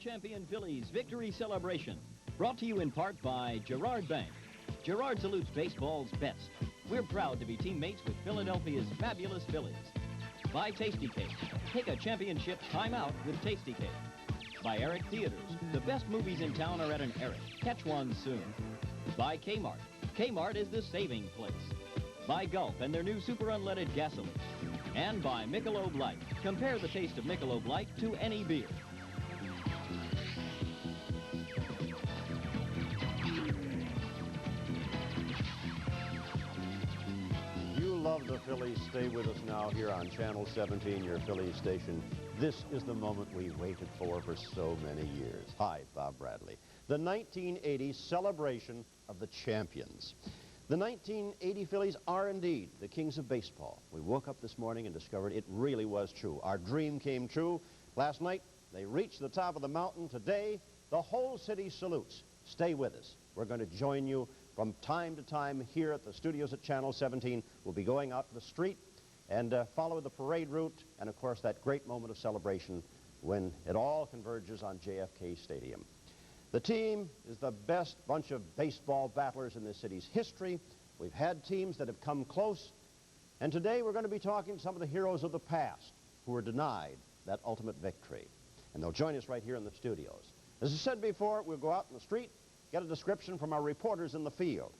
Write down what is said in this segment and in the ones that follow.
champion Phillies victory celebration. Brought to you in part by Girard Bank. Girard salutes baseball's best. We're proud to be teammates with Philadelphia's fabulous Phillies. By Tasty Cake. Take a championship timeout with Tasty Cake. By Eric Theaters. The best movies in town are at an Eric. Catch one soon. By Kmart. Kmart is the saving place. By Gulf and their new super unleaded gasoline. And by Michelob Light. Compare the taste of Michelob Light to any beer. You love the Phillies. Stay with us now here on Channel 17, your Phillies station. This is the moment we waited for so many years. Hi, Bob Bradley. The 1980 celebration of the champions. The 1980 Phillies are indeed the kings of baseball. We woke up this morning and discovered it really was true. Our dream came true. Last night, they reached the top of the mountain. Today, the whole city salutes. Stay with us. We're going to join you from time to time here at the studios at Channel 17. We'll be going out to the street and follow the parade route and, of course, that great moment of celebration when it all converges on JFK Stadium. The team is the best bunch of baseball battlers in this city's history. We've had teams that have come close. And today we're going to be talking to some of the heroes of the past who were denied that ultimate victory. And they'll join us right here in the studios. As I said before, we'll go out in the street, get a description from our reporters in the field.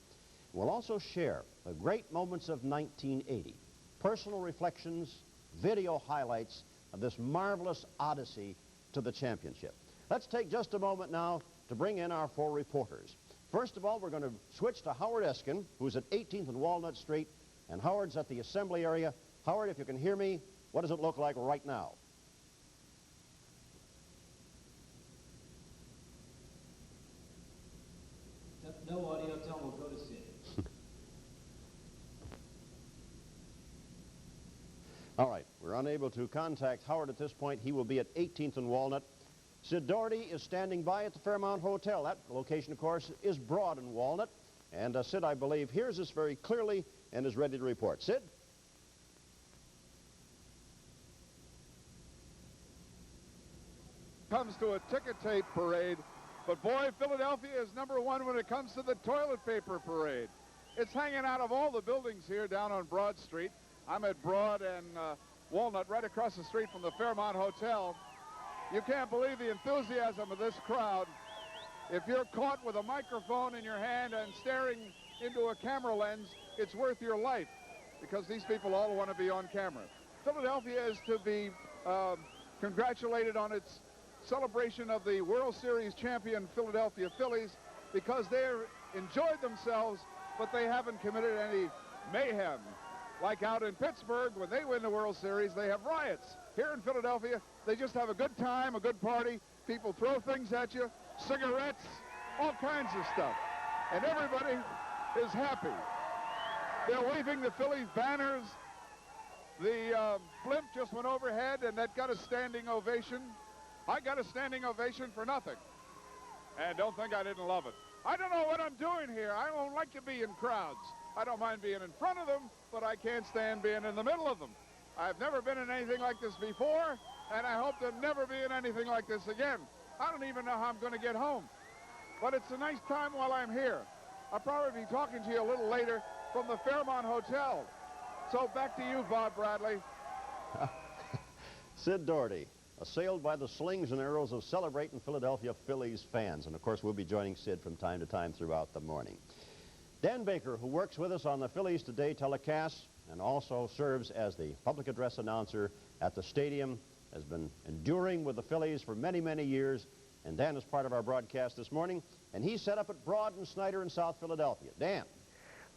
We'll also share the great moments of 1980, personal reflections, video highlights of this marvelous odyssey to the championship. Let's take just a moment now to bring in our four reporters. First of all, we're going to switch to Howard Eskin, who's at 18th and Walnut Street, and Howard's at the assembly area. Howard, if you can hear me, what does it look like right now? No audio, tell him we'll go to Sid. All right, we're unable to contact Howard at this point. He will be at 18th and Walnut. Sid Doherty is standing by at the Fairmount Hotel. That location, of course, is Broad and Walnut. And Sid, I believe, hears us very clearly and is ready to report. Sid? Comes to a ticker tape parade, but boy, Philadelphia is #1 when it comes to the toilet paper parade. It's hanging out of all the buildings here down on Broad Street. I'm at Broad and Walnut, right across the street from the Fairmount Hotel. You can't believe the enthusiasm of this crowd. If you're caught with a microphone in your hand and staring into a camera lens, it's worth your life because these people all want to be on camera. Philadelphia is to be congratulated on its celebration of the World Series champion Philadelphia Phillies because they've enjoyed themselves, but they haven't committed any mayhem. Like out in Pittsburgh, when they win the World Series, they have riots. Here in Philadelphia, they just have a good time, a good party. People throw things at you, cigarettes, all kinds of stuff. And everybody is happy. They're waving the Phillies banners. The blimp just went overhead, and that got a standing ovation. I got a standing ovation for nothing. And don't think I didn't love it. I don't know what I'm doing here. I don't like to be in crowds. I don't mind being in front of them, but I can't stand being in the middle of them. I've never been in anything like this before, and I hope to never be in anything like this again. I don't even know how I'm going to get home. But it's a nice time while I'm here. I'll probably be talking to you a little later from the Fairmount Hotel. So back to you, Bob Bradley. Sid Doherty, assailed by the slings and arrows of celebrating Philadelphia Phillies fans. And, of course, we'll be joining Sid from time to time throughout the morning. Dan Baker, who works with us on the Phillies Today telecast and also serves as the public address announcer at the stadium, has been enduring with the Phillies for many, many years. And Dan is part of our broadcast this morning. And he's set up at Broad and Snyder in South Philadelphia. Dan.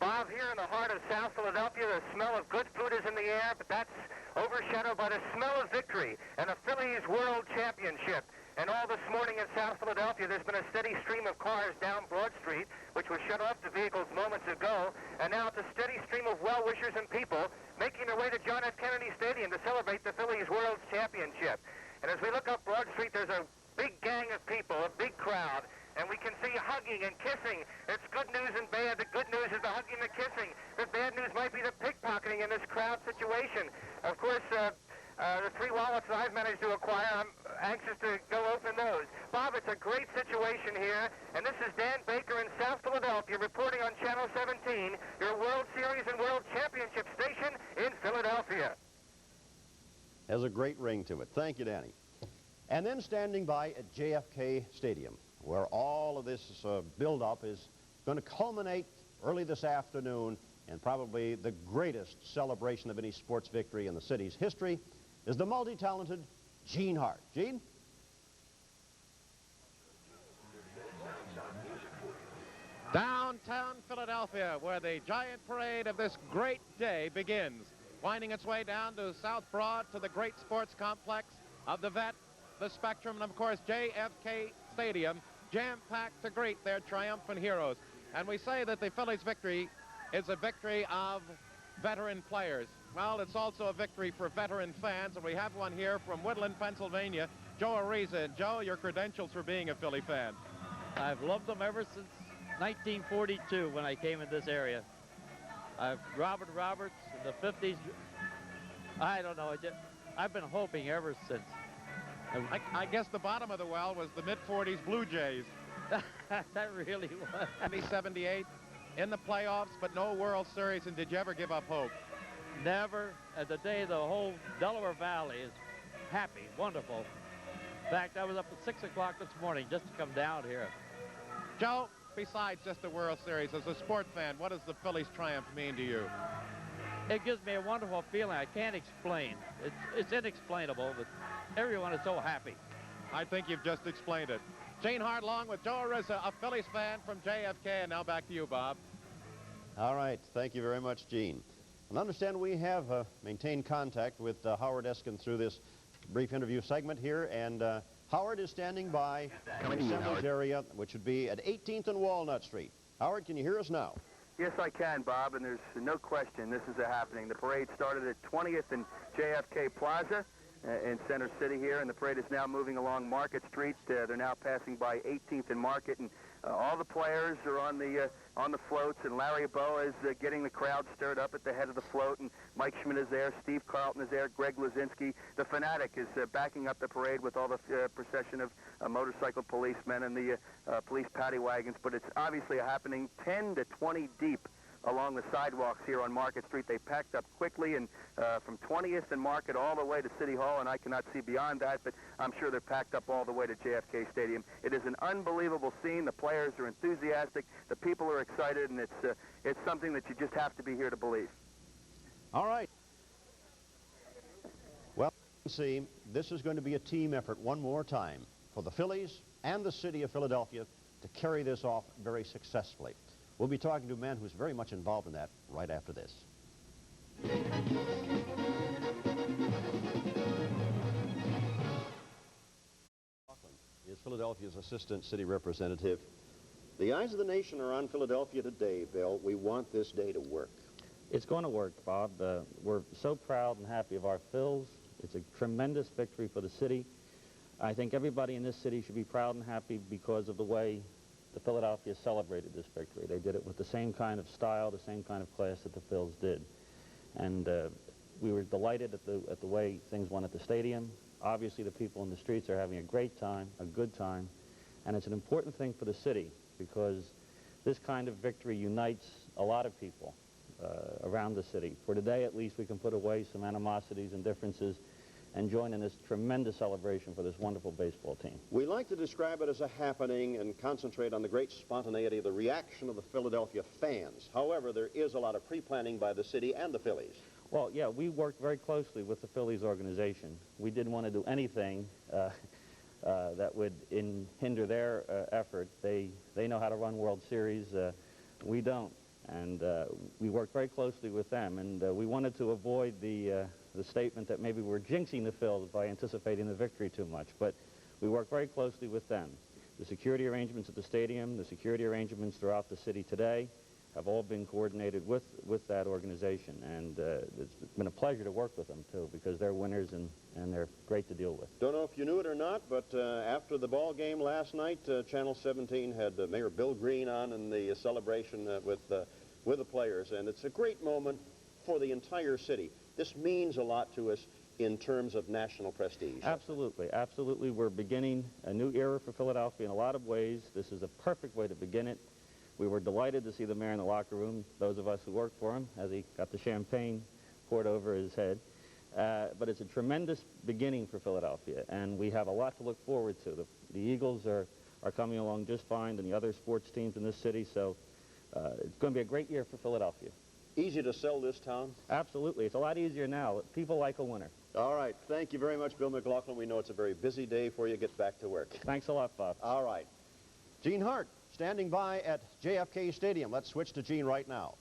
Bob, here in the heart of South Philadelphia, the smell of good food is in the air, but that's overshadowed by the smell of victory and a Phillies World Championship. And all this morning in South Philadelphia, there's been a steady stream of cars down Broad Street, which was shut off to vehicles moments ago, and now it's a steady stream of well-wishers and people making their way to John F. Kennedy Stadium to celebrate the Phillies World Championship. And as we look up Broad Street, there's a big gang of people, a big crowd, and we can see hugging and kissing. It's good news and bad. The good news is the hugging and the kissing. The bad news might be the pickpocketing in this crowd situation. Of course, the 3 wallets that I've managed to acquire, I'm anxious to go open those. Bob, It's a great situation here, and this is Dan Baker in South Philadelphia reporting on Channel 17, your World Series and World Championship station in Philadelphia. Has a great ring to it. Thank you, Danny. And then standing by at JFK Stadium, where all of this build-up is going to culminate early this afternoon, and probably the greatest celebration of any sports victory in the city's history, is the multi-talented Gene Hart. Gene? Downtown Philadelphia, where the giant parade of this great day begins, winding its way down to South Broad to the great sports complex of the Vet, the Spectrum, and of course JFK Stadium, jam-packed to greet their triumphant heroes. And we say that the Phillies' victory is a victory of veteran players. Well, it's also a victory for veteran fans, and we have one here from Woodland, Pennsylvania, Joe Ariza. And Joe, your credentials for being a Philly fan? I've loved them ever since 1942 when I came in this area. Robert Roberts in the 50s. I don't know. I've been hoping ever since. I guess the bottom of the well was the mid-40s Blue Jays. That really was. 78 in the playoffs, but no World Series. And did you ever give up hope? Never. At the day the whole Delaware Valley is happy, wonderful. In fact, I was up at 6 o'clock this morning just to come down here. Joe, besides just the World Series, as a sport fan, what does the Phillies' triumph mean to you? It gives me a wonderful feeling I can't explain. It's inexplainable, but everyone is so happy. I think you've just explained it. Gene Hart along with Joe Ariza, a Phillies fan from JFK. And now back to you, Bob. All right. Thank you very much, Gene. And understand we have maintained contact with Howard Eskin through this brief interview segment here. And Howard is standing by the assemblage area, which would be at 18th and Walnut Street. Howard, can you hear us now? Yes, I can, Bob, and there's no question this is happening. The parade started at 20th and JFK Plaza in Center City here, and the parade is now moving along Market Street. They're now passing by 18th and Market, and all the players are on the floats, and Larry Boa is getting the crowd stirred up at the head of the float, and Mike Schmidt is there, Steve Carlton is there, Gregg Lazinski. The Fanatic is backing up the parade with all the procession of motorcycle policemen and the police paddy wagons, but it's obviously happening 10 to 20 deep along the sidewalks here on Market Street. They packed up quickly, and from 20th and Market all the way to City Hall, and I cannot see beyond that, but I'm sure they're packed up all the way to JFK Stadium. It is an unbelievable scene. The players are enthusiastic. The people are excited, and it's something that you just have to be here to believe. All right. Well, see, this is going to be a team effort one more time for the Phillies and the city of Philadelphia to carry this off very successfully. We'll be talking to a man who's very much involved in that right after this. Is Philadelphia's assistant city representative. The eyes of the nation are on Philadelphia today, Bill. We want this day to work. It's going to work, Bob. We're so proud and happy of our Phils. It's a tremendous victory for the city. I think everybody in this city should be proud and happy because of the way the Philadelphia celebrated this victory. They did it with the same kind of style, the same kind of class that the Phils did. And we were delighted at the way things went at the stadium. Obviously, the people in the streets are having a great time, a good time. And it's an important thing for the city because this kind of victory unites a lot of people around the city. For today, at least, we can put away some animosities and differences and join in this tremendous celebration for this wonderful baseball team. We like to describe it as a happening and concentrate on the great spontaneity of the reaction of the Philadelphia fans. However, there is a lot of pre-planning by the city and the Phillies. Well, yeah, we worked very closely with the Phillies organization. We didn't want to do anything that would hinder their effort. They know how to run World Series. We don't. And we worked very closely with them. And we wanted to avoid the statement that maybe we're jinxing the Phils by anticipating the victory too much. But we worked very closely with them. The security arrangements at the stadium, the security arrangements throughout the city today have all been coordinated with that organization. And it's been a pleasure to work with them, too, because they're winners and they're great to deal with. Don't know if you knew it or not, but after the ball game last night, Channel 17 had Mayor Bill Green on in the celebration with the players. And it's a great moment for the entire city. This means a lot to us. in terms of national prestige. Absolutely, absolutely. We're beginning a new era for Philadelphia in a lot of ways. This is a perfect way to begin it. We were delighted to see the mayor in the locker room, those of us who worked for him, as he got the champagne poured over his head. But it's a tremendous beginning for Philadelphia, and we have a lot to look forward to. The Eagles are coming along just fine, and the other sports teams in this city, so it's going to be a great year for Philadelphia. Easy to sell this town? Absolutely. It's a lot easier now. People like a winner. All right. Thank you very much, Bill McLaughlin. We know it's a very busy day for you. Get back to work. Thanks a lot, Bob. All right. Gene Hart, standing by at JFK Stadium. Let's switch to Gene right now.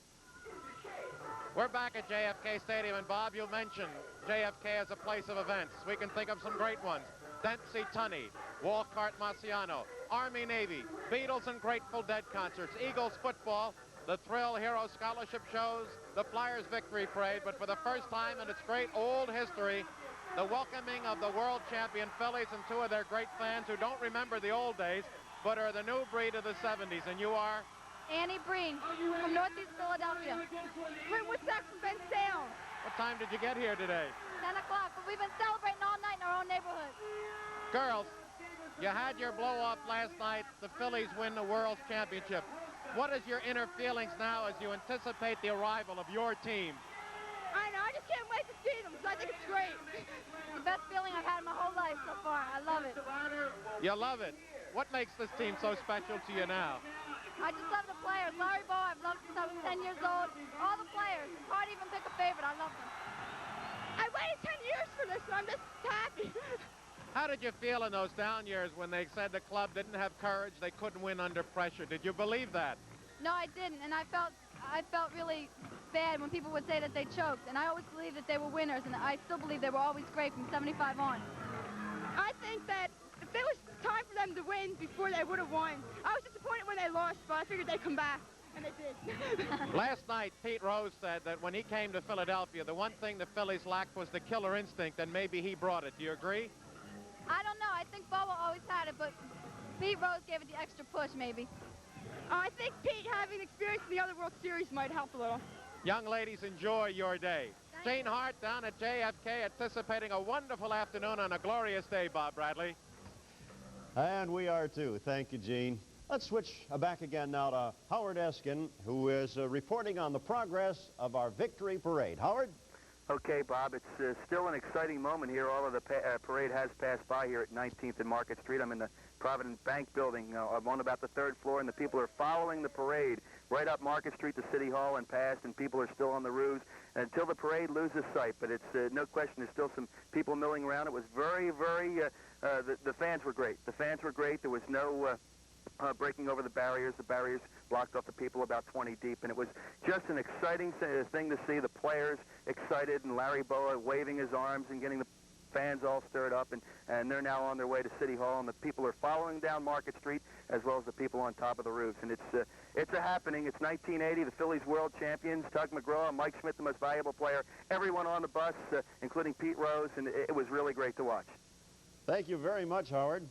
We're back at JFK Stadium, and Bob, you mentioned JFK as a place of events. We can think of some great ones. Dempsey Tunney, Walcott Marciano, Army Navy, Beatles and Grateful Dead concerts, Eagles football, the Thrill Hero Scholarship shows, the Flyers Victory Parade, but for the first time in its great old history, the welcoming of the world champion Phillies and two of their great fans who don't remember the old days, but are the new breed of the 70s. And you are? Annie Breen from Northeast Philadelphia. Brentwood Sachs from Ben Salem. What time did you get here today? 10 o'clock, but we've been celebrating all night in our own neighborhood. Girls, you had your blow-off last night. The Phillies win the World Championship. What is your inner feelings now as you anticipate the arrival of your team? I know, I just can't wait to see them, so I think it's great. The best feeling I've had in my whole life so far. I love it. You love it. What makes this team so special to you now? I just love the players. Larry Bowe, I've loved since I was 10 years old. All the players. It's hard to even pick a favorite. I love them. I waited 10 years for this, so I'm just happy. How did you feel in those down years when they said the club didn't have courage, they couldn't win under pressure? Did you believe that? No, I didn't, and I felt really bad when people would say that they choked, and I always believed that they were winners, and I still believe they were always great from 75 on. I think that if it was time for them to win before they would have won. I was disappointed when they lost, but I figured they'd come back, and they did. Last night, Pete Rose said that when he came to Philadelphia, the one thing the Phillies lacked was the killer instinct, and maybe he brought it. Do you agree? I don't know. I think Bobo always had it, but Pete Rose gave it the extra push, maybe. I think Pete having experience in the other World Series might help a little. Young ladies, enjoy your day. Jane Hart down at JFK anticipating a wonderful afternoon on a glorious day, Bob Bradley. And we are too. Thank you, Gene. Let's switch back again now to Howard Eskin, who is reporting on the progress of our victory parade. Howard? Okay, Bob, it's still an exciting moment here. All of the parade has passed by here at 19th and Market Street. I'm in the Provident Bank building. I'm on about the third floor, and the people are following the parade right up Market Street to City Hall and past, and people are still on the roofs until the parade loses sight. But it's no question there's still some people milling around. It was very, the fans were great. The fans were great. There was no breaking over the barriers. The barriers blocked off the people about 20 deep, and it was just an exciting thing to see the players excited and Larry Boa waving his arms and getting the fans all stirred up, and they're now on their way to City Hall, and the people are following down Market Street as well as the people on top of the roofs, and it's a happening. It's 1980, the Phillies world champions, Tug McGraw, Mike Schmidt, the most valuable player, everyone on the bus, including Pete Rose, and it was really great to watch. Thank you very much, Howard.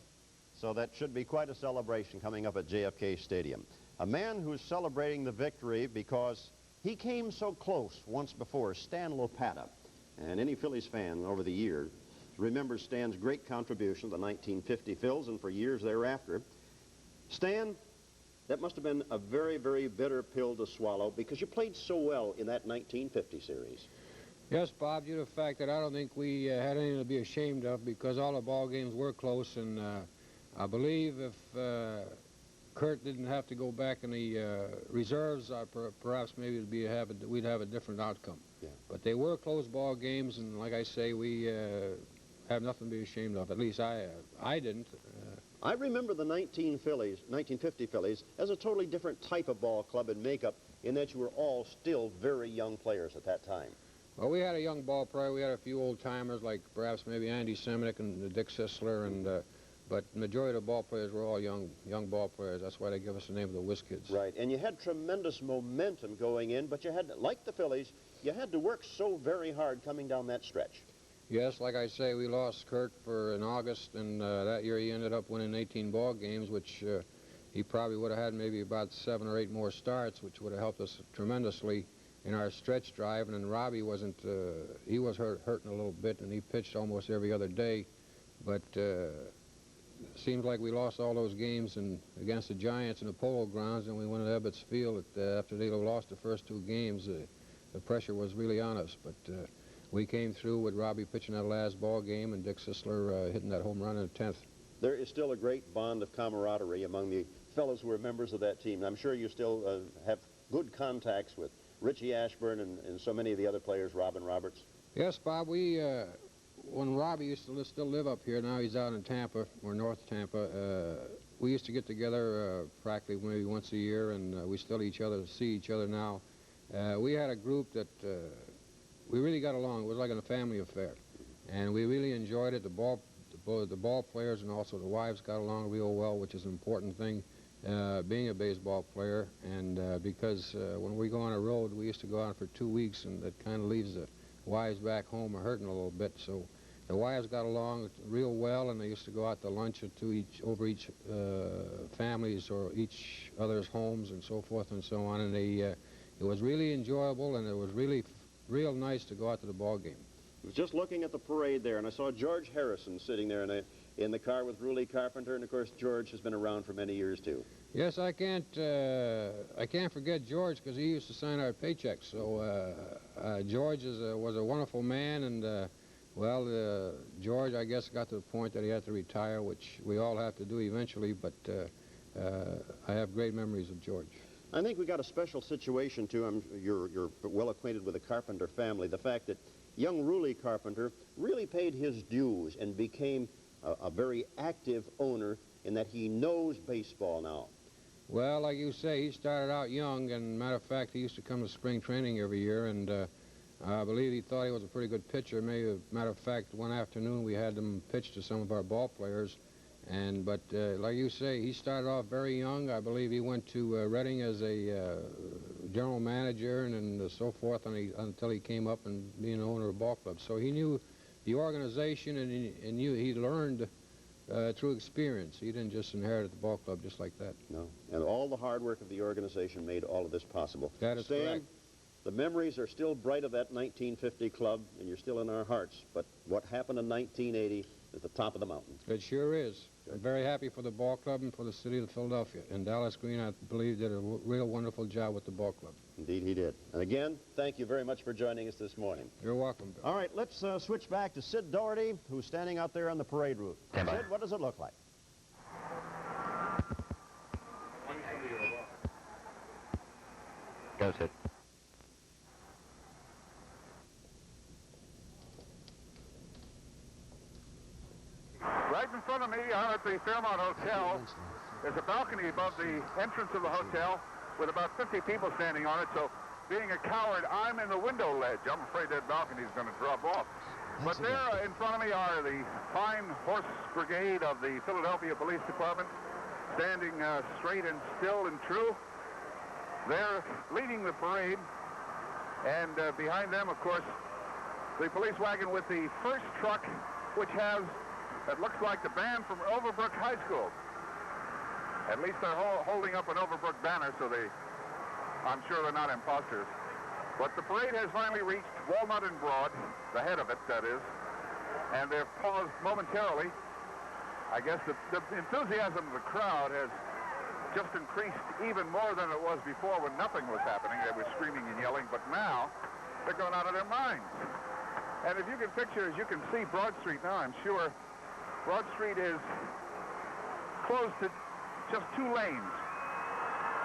So that should be quite a celebration coming up at JFK Stadium. A man who's celebrating the victory because he came so close once before, Stan Lopata. And any Phillies fan over the years remembers Stan's great contribution to the 1950 Phils and for years thereafter. Stan, that must have been a very, very bitter pill to swallow because you played so well in that 1950 series. Yes, Bob, due to the fact that I don't think we had anything to be ashamed of because all the ball games were close, and I believe if Kurt didn't have to go back in the reserves, perhaps maybe we'd have a different outcome. Yeah. But they were close ball games, and like I say, we have nothing to be ashamed of. At least I didn't. I remember the 1950 Phillies as a totally different type of ball club and makeup in that you were all still very young players at that time. Well, we had a young ball player. We had a few old-timers like perhaps maybe Andy Seminick and Dick Sisler, and but the majority of the ball players were all young ball players. That's why they give us the name of the Whiz Kids. Right, and you had tremendous momentum going in, but you had, like the Phillies, you had to work so very hard coming down that stretch. Yes, like I say, we lost Kurt in August, and that year he ended up winning 18 ball games, which he probably would have had maybe about 7 or 8 more starts, which would have helped us tremendously in our stretch drive, and then Robbie wasn't, he was hurting a little bit, and he pitched almost every other day. But seems like we lost all those games against the Giants in the Polo Grounds, and we went to Ebbets Field after they lost the first 2 games. The pressure was really on us, but we came through with Robbie pitching that last ball game and Dick Sisler hitting that home run in the 10th. There is still a great bond of camaraderie among the fellows who are members of that team. I'm sure you still have good contacts with Richie Ashburn and so many of the other players, Robin Roberts. Yes, Bob, when Robbie used to still live up here, now he's out in Tampa, or North Tampa, we used to get together practically maybe once a year, and we still see each other now. We had a group that we really got along. It was like a family affair, and we really enjoyed it. The ball players and also the wives got along real well, which is an important thing, being a baseball player. And because when we go on a road, we used to go on for 2 weeks, and that kind of leaves the wives back home hurting a little bit. So the wives got along real well, and they used to go out to lunch over each families or each other's homes and so forth and so on. And it was really enjoyable, and it was really real nice to go out to the ball game. I was just looking at the parade there, and I saw George Harrison sitting there in the car with Ruley Carpenter, and of course George has been around for many years too. Yes, I can't forget George, because he used to sign our paychecks. So George was a wonderful man, and George, I guess, got to the point that he had to retire, which we all have to do eventually. But I have great memories of George. I think we got a special situation too. You're well acquainted with the Carpenter family. The fact that young Ruley Carpenter really paid his dues and became a very active owner in that he knows baseball now. Well, like you say, he started out young, and matter of fact, he used to come to spring training every year, and I believe he thought he was a pretty good pitcher. Maybe, matter of fact, one afternoon we had him pitch to some of our ball players, but like you say, he started off very young. I believe he went to Reading as a general manager and so forth until he came up and being an owner of a ball club. So he knew the organization, and he learned through experience. He didn't just inherit the ball club just like that. No, and all the hard work of the organization made all of this possible. That is correct. The memories are still bright of that 1950 club, and you're still in our hearts. But what happened in 1980 is the top of the mountain. It sure is. I'm very happy for the ball club and for the city of Philadelphia. And Dallas Green, I believe, did a real wonderful job with the ball club. Indeed, he did. And again, thank you very much for joining us this morning. You're welcome, Bill. All right, let's switch back to Sid Doherty, who's standing out there on the parade route. Sid, what does it look like? Go, Sid. Right in front of me, out at the Fairmont Hotel, there's a balcony above the entrance of the hotel with about 50 people standing on it. So, being a coward, I'm in the window ledge. I'm afraid that balcony is going to drop off. But there in front of me are the fine horse brigade of the Philadelphia Police Department, standing straight and still and true. They're leading the parade, and behind them, of course, the police wagon with the first truck, which has, that looks like the band from Overbrook High School. At least they're holding up an Overbrook banner, so I'm sure they're not imposters. But the parade has finally reached Walnut and Broad, the head of it, that is, and they've paused momentarily. I guess the enthusiasm of the crowd has just increased even more than it was before when nothing was happening. They were screaming and yelling, but now they're going out of their minds. And if you can picture, as you can see Broad Street now, I'm sure Broad Street is closed to just 2 lanes.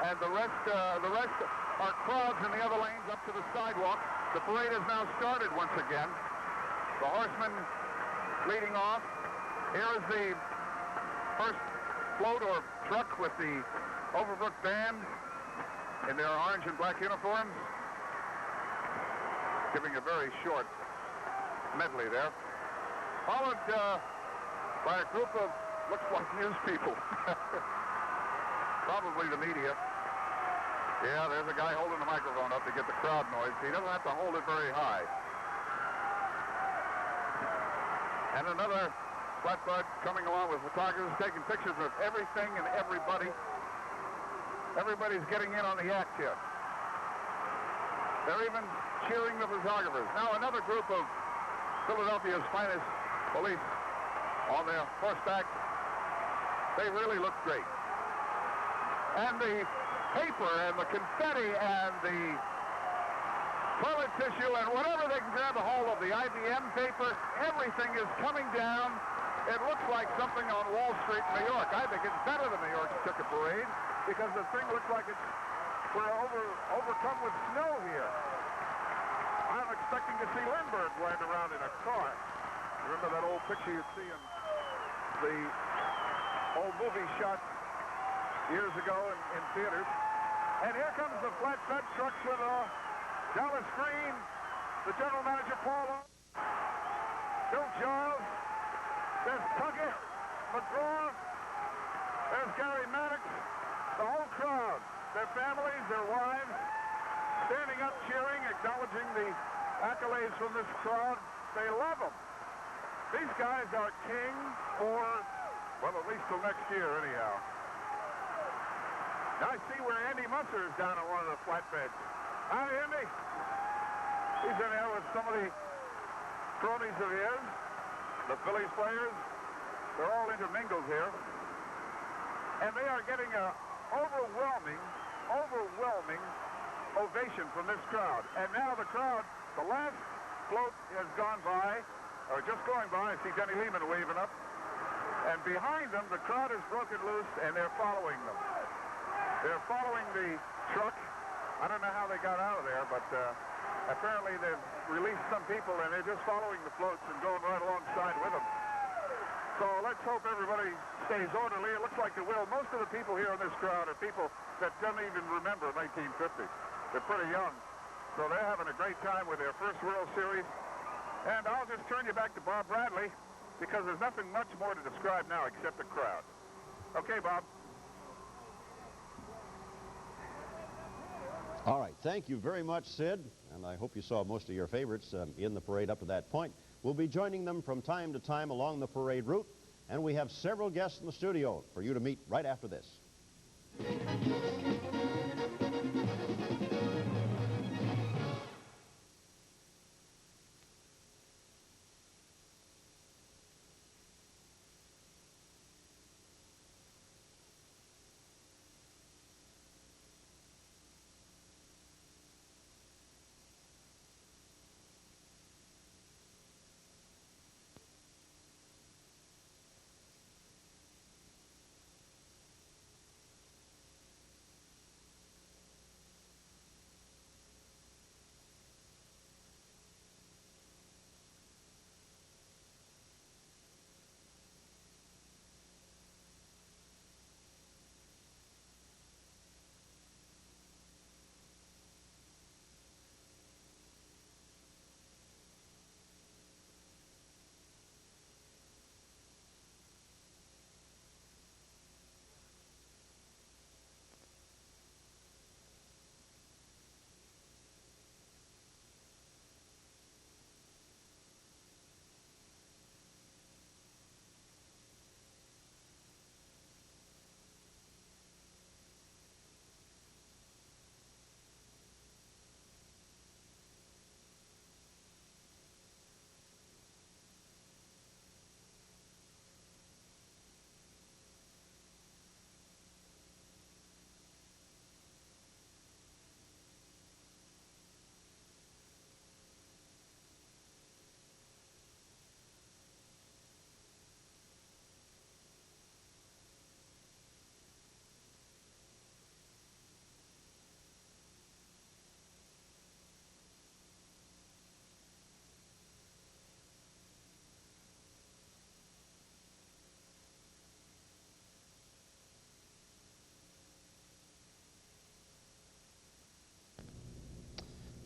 And the rest are crowds in the other lanes up to the sidewalk. The parade has now started once again. The horsemen leading off. Here is the first float or truck with the Overbrook band in their orange and black uniforms, giving a very short medley there, followed by a group of, looks like news people, probably the media. Yeah, there's a guy holding the microphone up to get the crowd noise. He doesn't have to hold it very high. And another flatbed coming along with photographers taking pictures of everything and everybody. Everybody's getting in on the act here. They're even cheering the photographers. Now another group of Philadelphia's finest police on their horseback. They really look great. And the paper and the confetti and the toilet tissue and whatever they can grab a hold of, the IBM paper, everything is coming down. It looks like something on Wall Street in New York. I think it's better than New York's Ticket Parade because the thing looks like we're overcome with snow here. I'm expecting to see Lindbergh riding around in a car. Remember that old picture you'd see in the old movie shots years ago in theaters. And here comes the flatbed trucks with Dallas Green, the general manager, Paul, Bill Giles, there's Tuckett, McGraw, there's Gary Maddox, the whole crowd, their families, their wives, standing up, cheering, acknowledging the accolades from this crowd. They love them. These guys are king for, well, at least till next year, anyhow. Now I see where Andy Musser is down on one of the flatbeds. Howdy, Andy. He's in there with some of the cronies of his, the Phillies players. They're all intermingled here. And they are getting an overwhelming ovation from this crowd. And now the crowd, the last float has gone by, or just going by. I see Denny Lehman waving up. And behind them, the crowd has broken loose, and they're following them. They're following the truck. I don't know how they got out of there, but apparently they've released some people, and they're just following the floats and going right alongside with them. So let's hope everybody stays orderly. It looks like they will. Most of the people here in this crowd are people that don't even remember 1950. They're pretty young. So they're having a great time with their first World Series. And I'll just turn you back to Bob Bradley, because there's nothing much more to describe now except the crowd. Okay, Bob. All right, thank you very much, Sid, and I hope you saw most of your favorites in the parade up to that point. We'll be joining them from time to time along the parade route, and we have several guests in the studio for you to meet right after this.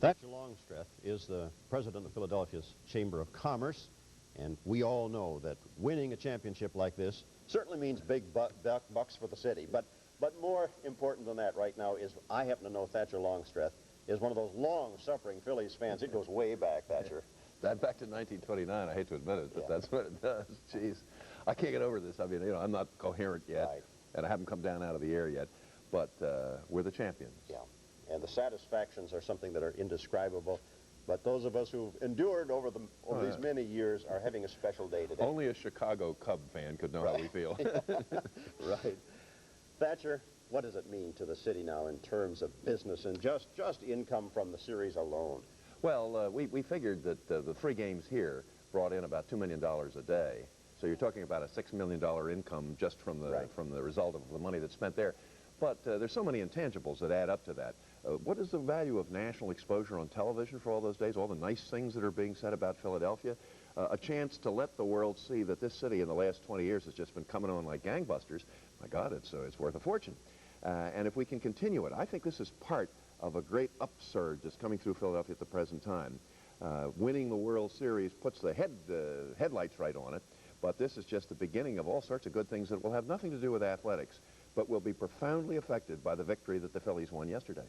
Thatcher Longstreth is the president of Philadelphia's Chamber of Commerce, and we all know that winning a championship like this certainly means big bucks for the city. But more important than that right now is I happen to know Thatcher Longstreth is one of those long-suffering Phillies fans. It goes way back, Thatcher. That back to 1929, I hate to admit it, but that's what it does. Jeez, I can't get over this. I mean, you know, I'm not coherent yet, and I haven't come down out of the air yet, but we're the champions. Yeah. and the satisfactions are something that are indescribable. But those of us who've endured over these many years are having a special day today. Only a Chicago Cub fan could know how we feel. Right. Thatcher, what does it mean to the city now in terms of business and just income from the series alone? Well, we figured that the 3 games here brought in about $2 million a day. So you're talking about a $6 million income just from the result of the money that's spent there. But there's so many intangibles that add up to that. What is the value of national exposure on television for all those days, all the nice things that are being said about Philadelphia? A chance to let the world see that this city in the last 20 years has just been coming on like gangbusters. My God, it's worth a fortune. And if we can continue it, I think this is part of a great upsurge that's coming through Philadelphia at the present time. Winning the World Series puts the headlights right on it, but this is just the beginning of all sorts of good things that will have nothing to do with athletics, but will be profoundly affected by the victory that the Phillies won yesterday.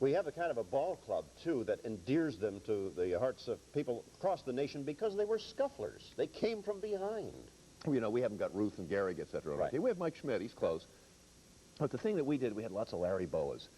We have a kind of a ball club, too, that endears them to the hearts of people across the nation because they were scufflers. They came from behind. You know, we haven't got Ruth and Gehrig, et cetera. Right. We have Mike Schmidt. He's close. But the thing that we did, we had lots of Larry Boas,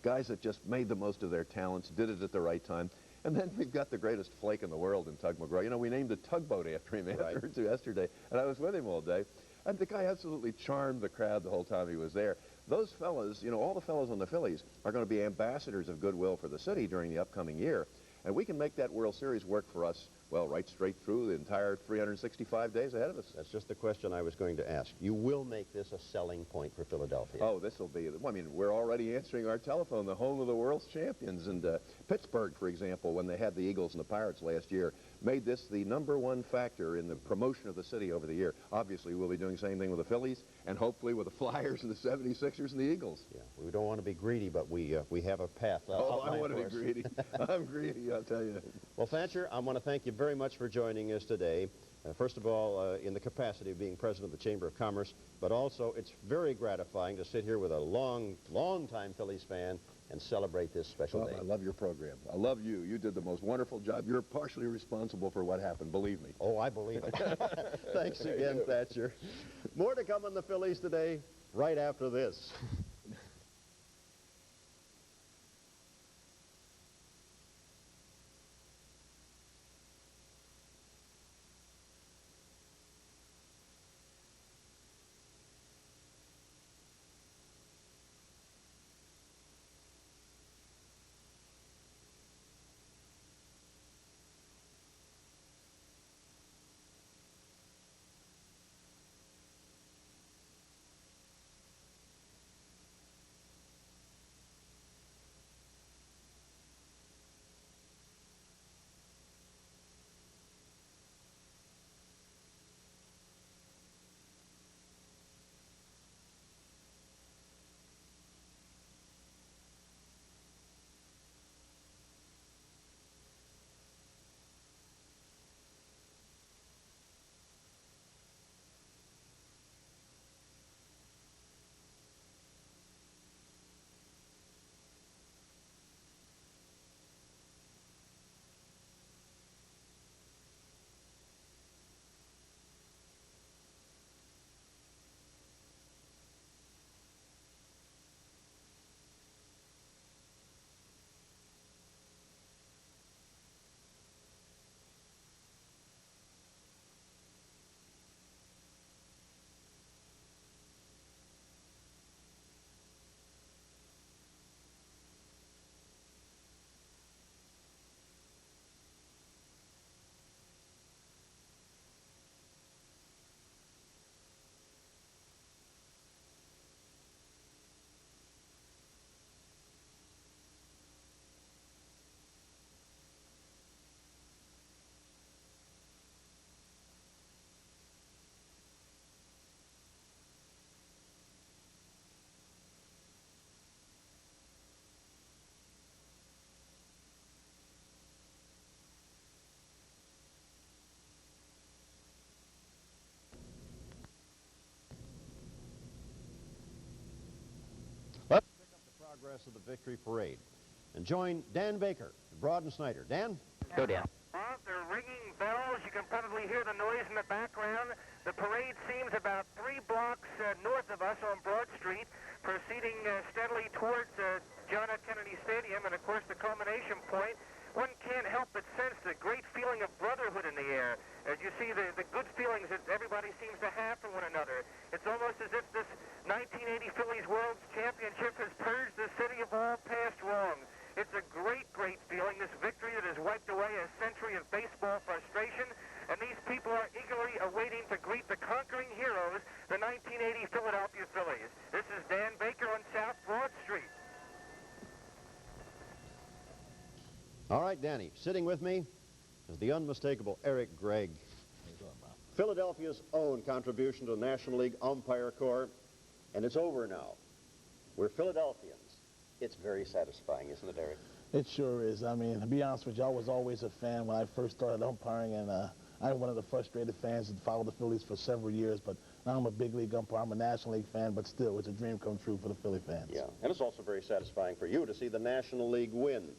guys that just made the most of their talents, did it at the right time. And then we've got the greatest flake in the world in Tug McGraw. You know, we named the tugboat after him yesterday, and I was with him all day. And the guy absolutely charmed the crowd the whole time he was there. Those fellas, you know, all the fellas on the Phillies are going to be ambassadors of goodwill for the city during the upcoming year. And we can make that World Series work for us, well, right straight through the entire 365 days ahead of us. That's just the question I was going to ask. You will make this a selling point for Philadelphia. Oh, this will be, I mean, we're already answering our telephone, the home of the world's champions. And Pittsburgh, for example, when they had the Eagles and the Pirates last year, made this the #1 factor in the promotion of the city over the year. Obviously, we'll be doing the same thing with the Phillies, and hopefully with the Flyers and the 76ers and the Eagles. Yeah, we don't want to be greedy, but we have a path. I want to be greedy. I'm greedy, I'll tell you. Well, Thatcher, I want to thank you very much for joining us today. First of all, in the capacity of being president of the Chamber of Commerce, but also it's very gratifying to sit here with a long-time Phillies fan and celebrate this special day. I love your program. I love you. You did the most wonderful job. You're partially responsible for what happened, believe me. Oh, I believe it. Thanks again, Thatcher. More to come on the Phillies today, right after this. Let's pick up the progress of the victory parade and join Dan Baker, Broad and Snyder. Dan? Go, Dan. They're ringing bells. You can probably hear the noise in the background. The parade seems about 3 blocks north of us on Broad Street, proceeding steadily towards John F. Kennedy Stadium, and of course the culmination point, one can't help but sense the great feeling of brotherhood in the air as you see the good feelings that everybody seems to have for one another. It's almost as if this 1980 Phillies World Championship has purged the city of all past wrongs. It's a great, great feeling, this victory that has wiped away a century of baseball frustration, and these people are eagerly awaiting to greet the conquering heroes, the 1980 Philadelphia Phillies. This is Dan Baker on South Broad Street. All right, Danny, sitting with me is the unmistakable Eric Gregg. Philadelphia's own contribution to the National League Umpire Corps, and it's over now. We're Philadelphians. It's very satisfying, isn't it, Eric? It sure is. I mean, to be honest with you, I was always a fan when I first started umpiring, and I'm one of the frustrated fans that followed the Phillies for several years, but now I'm a big league umpire. I'm a National League fan, but still, it's a dream come true for the Philly fans. Yeah, and it's also very satisfying for you to see the National League win.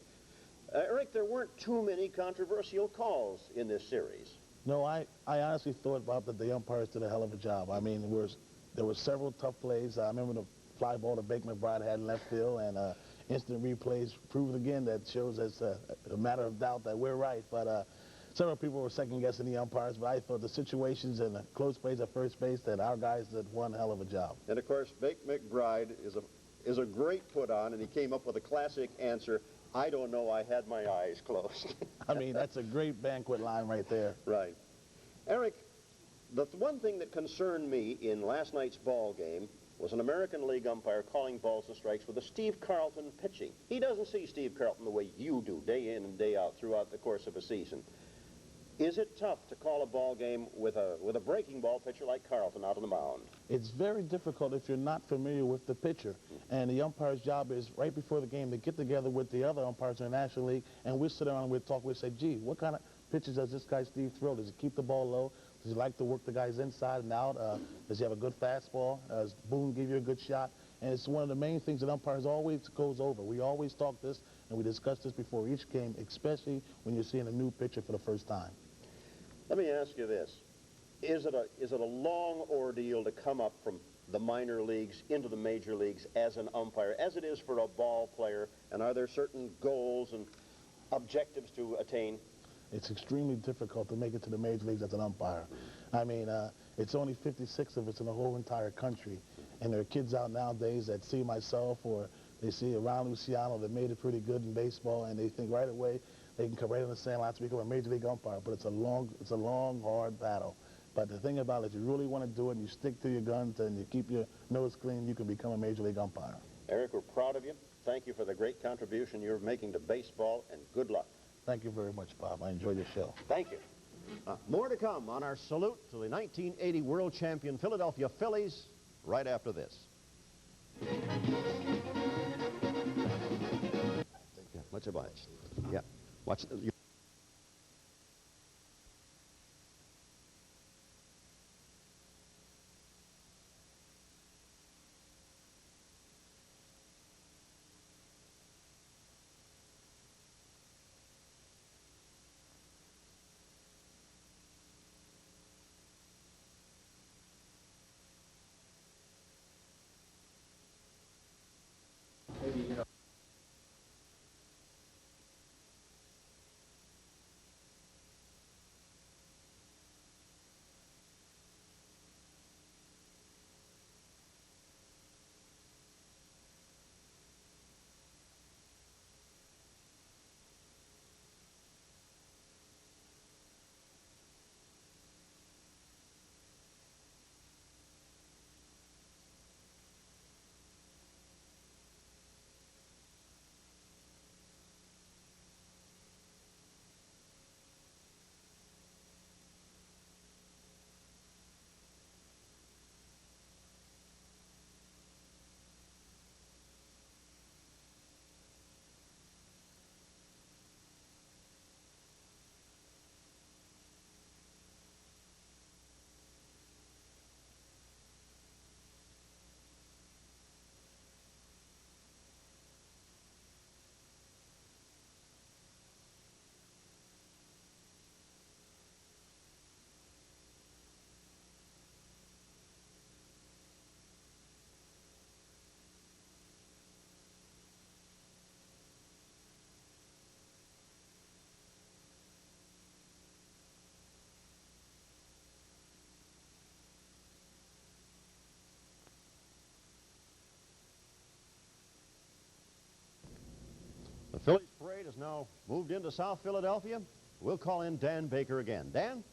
Eric, there weren't too many controversial calls in this series. No, I honestly thought, Bob, that the umpires did a hell of a job. I mean, there were several tough plays. I remember the fly ball that Baker McBride had in left field, and instant replays proved again that shows it's a matter of doubt that we're right. But several people were second-guessing the umpires, but I thought the situations and the close plays at first base that our guys did one hell of a job. And, of course, Baker McBride is a great put-on, and he came up with a classic answer, I don't know, I had my eyes closed. I mean, that's a great banquet line right there. Right. Eric, the one thing that concerned me in last night's ball game was an American League umpire calling balls and strikes with a Steve Carlton pitching. He doesn't see Steve Carlton the way you do, day in and day out throughout the course of a season. Is it tough to call a ball game with a breaking ball pitcher like Carlton out on the mound? It's very difficult if you're not familiar with the pitcher. And the umpire's job is, right before the game, to get together with the other umpires in the National League, and we'll sit down and we'll talk. We'll say, gee, what kind of pitches does this guy Steve throw? Does he keep the ball low? Does he like to work the guys inside and out? Does he have a good fastball? Does Boone give you a good shot? And it's one of the main things that umpires always goes over. We always talk this, and we discuss this before each game, especially when you're seeing a new pitcher for the first time. Let me ask you this. Is it a long ordeal to come up from the minor leagues into the major leagues as an umpire, as it is for a ball player? And are there certain goals and objectives to attain? It's extremely difficult to make it to the major leagues as an umpire. I mean, it's only 56 of us in the whole entire country. And there are kids out nowadays that see myself or they see around Luciano that made it pretty good in baseball, and they think right away they can come right in the sand last week of a major league umpire. But it's a long, hard battle. But the thing about it, if you really want to do it and you stick to your guns and you keep your nose clean, you can become a major league umpire. Eric, we're proud of you. Thank you for the great contribution you're making to baseball, and good luck. Thank you very much, Bob. I enjoyed your show. Thank you. More to come on our salute to the 1980 world champion Philadelphia Phillies right after this. Yeah, much obliged. Yeah. Watch. Phillies parade has now moved into South Philadelphia. We'll call in Dan Baker again. Dan?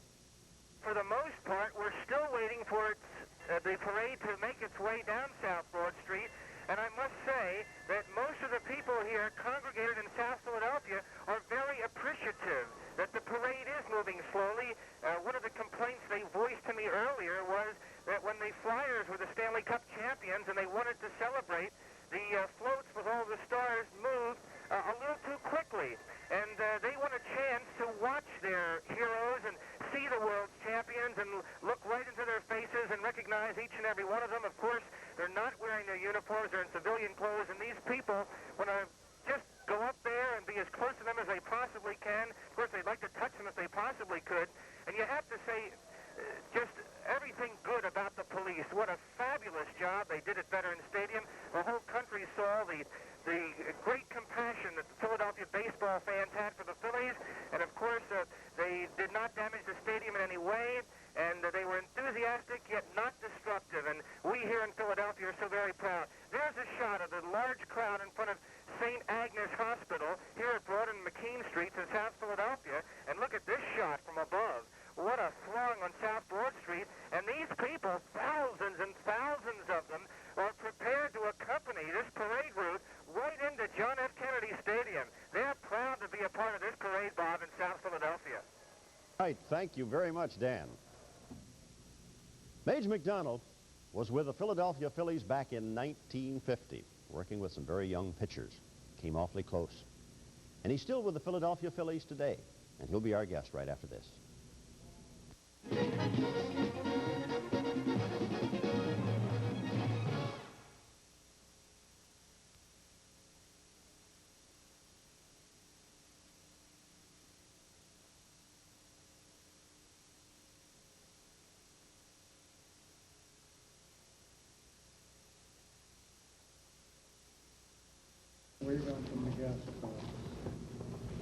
For the most part, we're still waiting for the parade to make its way down South Broad Street. And I must say that most of the people here congregated in South Philadelphia are very appreciative that the parade is moving slowly. One of the complaints they voiced to me earlier was that when the Flyers were the Stanley Cup champions and they wanted to celebrate, the floats with all the stars moved a little too quickly. And they want a chance to watch their heroes and see the world's champions and look right into their faces and recognize each and every one of them. Of course, they're not wearing their uniforms. They're in civilian clothes. And these people want to just go up there and be as close to them as they possibly can. Of course, they'd like to touch them if they possibly could. And you have to say just everything good about the police. What a fabulous job they did at Veterans Stadium. The whole country saw the great compassion that the Philadelphia baseball fans had for the Phillies. And, of course, they did not damage the stadium in any way. And they were enthusiastic, yet not destructive. And we here in Philadelphia are so very proud. There's a shot of the large crowd in front of St. Agnes Hospital here at Broad and McKean Streets in South Philadelphia. And look at this shot from above. What a throng on South Broad Street. And these people, thousands and thousands of them, are prepared to accompany this parade route right into John F. Kennedy Stadium. They're proud to be a part of this parade, Bob, in South Philadelphia. Right, thank you very much, Dan. Mage McDonald was with the Philadelphia Phillies back in 1950, working with some very young pitchers. Came awfully close. And he's still with the Philadelphia Phillies today, and he'll be our guest right after this.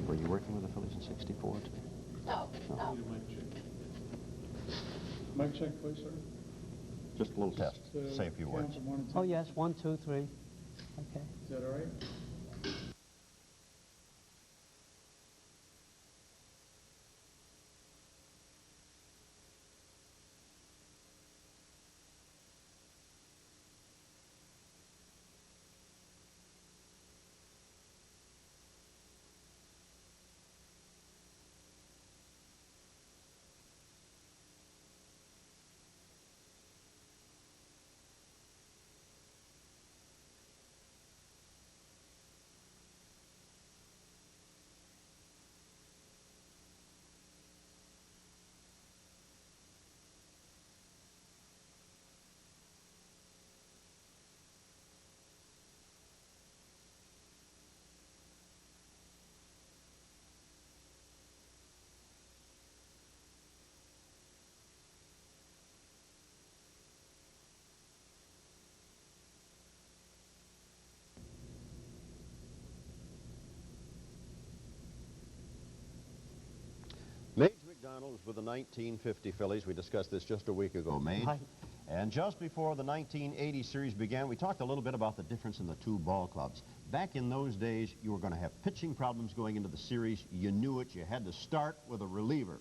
Were you working with the Phillies in '64 too? No. Mic check, please, sir. Just a little test. Say a few words. Oh, yes, 1, 2, 3. Okay. Is that all right? Mage McDonald was with the 1950 Phillies. We discussed this just a week ago, Mage. Right. And just before the 1980 series began, we talked a little bit about the difference in the two ball clubs. Back in those days, you were going to have pitching problems going into the series. You knew it. You had to start with a reliever.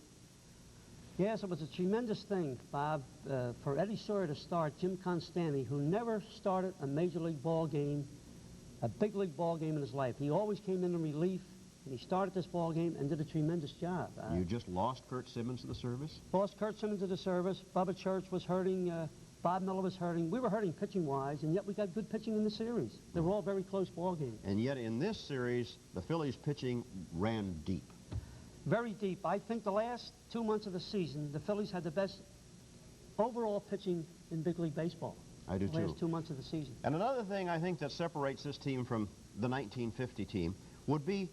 Yes, it was a tremendous thing, Bob, for Eddie Sawyer to start Jim Constanti, who never started a major league ball game, a big league ball game in his life. He always came in relief, and he started this ball game and did a tremendous job. You just lost Curt Simmons to the service? Lost Curt Simmons to the service. Bubba Church was hurting. Bob Miller was hurting. We were hurting pitching-wise, and yet we got good pitching in the series. They were all very close ball games. And yet in this series, the Phillies pitching ran deep. Very deep. I think the last 2 months of the season, the Phillies had the best overall pitching in big league baseball. I do, too. The last 2 months of the season. And another thing I think that separates this team from the 1950 team would be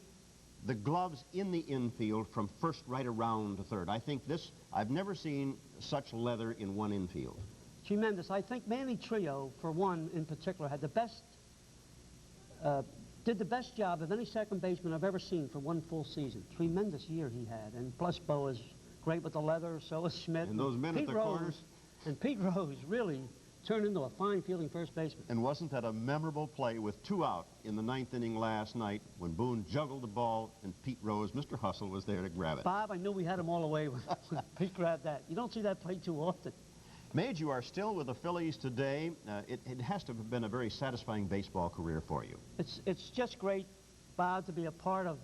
the gloves in the infield from first right around to third. I think I've never seen such leather in one infield. Tremendous. I think Manny Trio, for one in particular, had the best, did the best job of any second baseman I've ever seen for one full season. Tremendous year he had. And plus Bo is great with the leather, so is Schmidt. And those men at the corners. And Pete Rose really turned into a fine-fielding first baseman. And wasn't that a memorable play with 2 out in the 9th inning last night when Boone juggled the ball and Pete Rose, Mr. Hustle, was there to grab it? Bob, I knew we had him all the way when Pete grabbed that. You don't see that play too often. Mage, you are still with the Phillies today. It has to have been a very satisfying baseball career for you. It's just great, Bob, to be a part of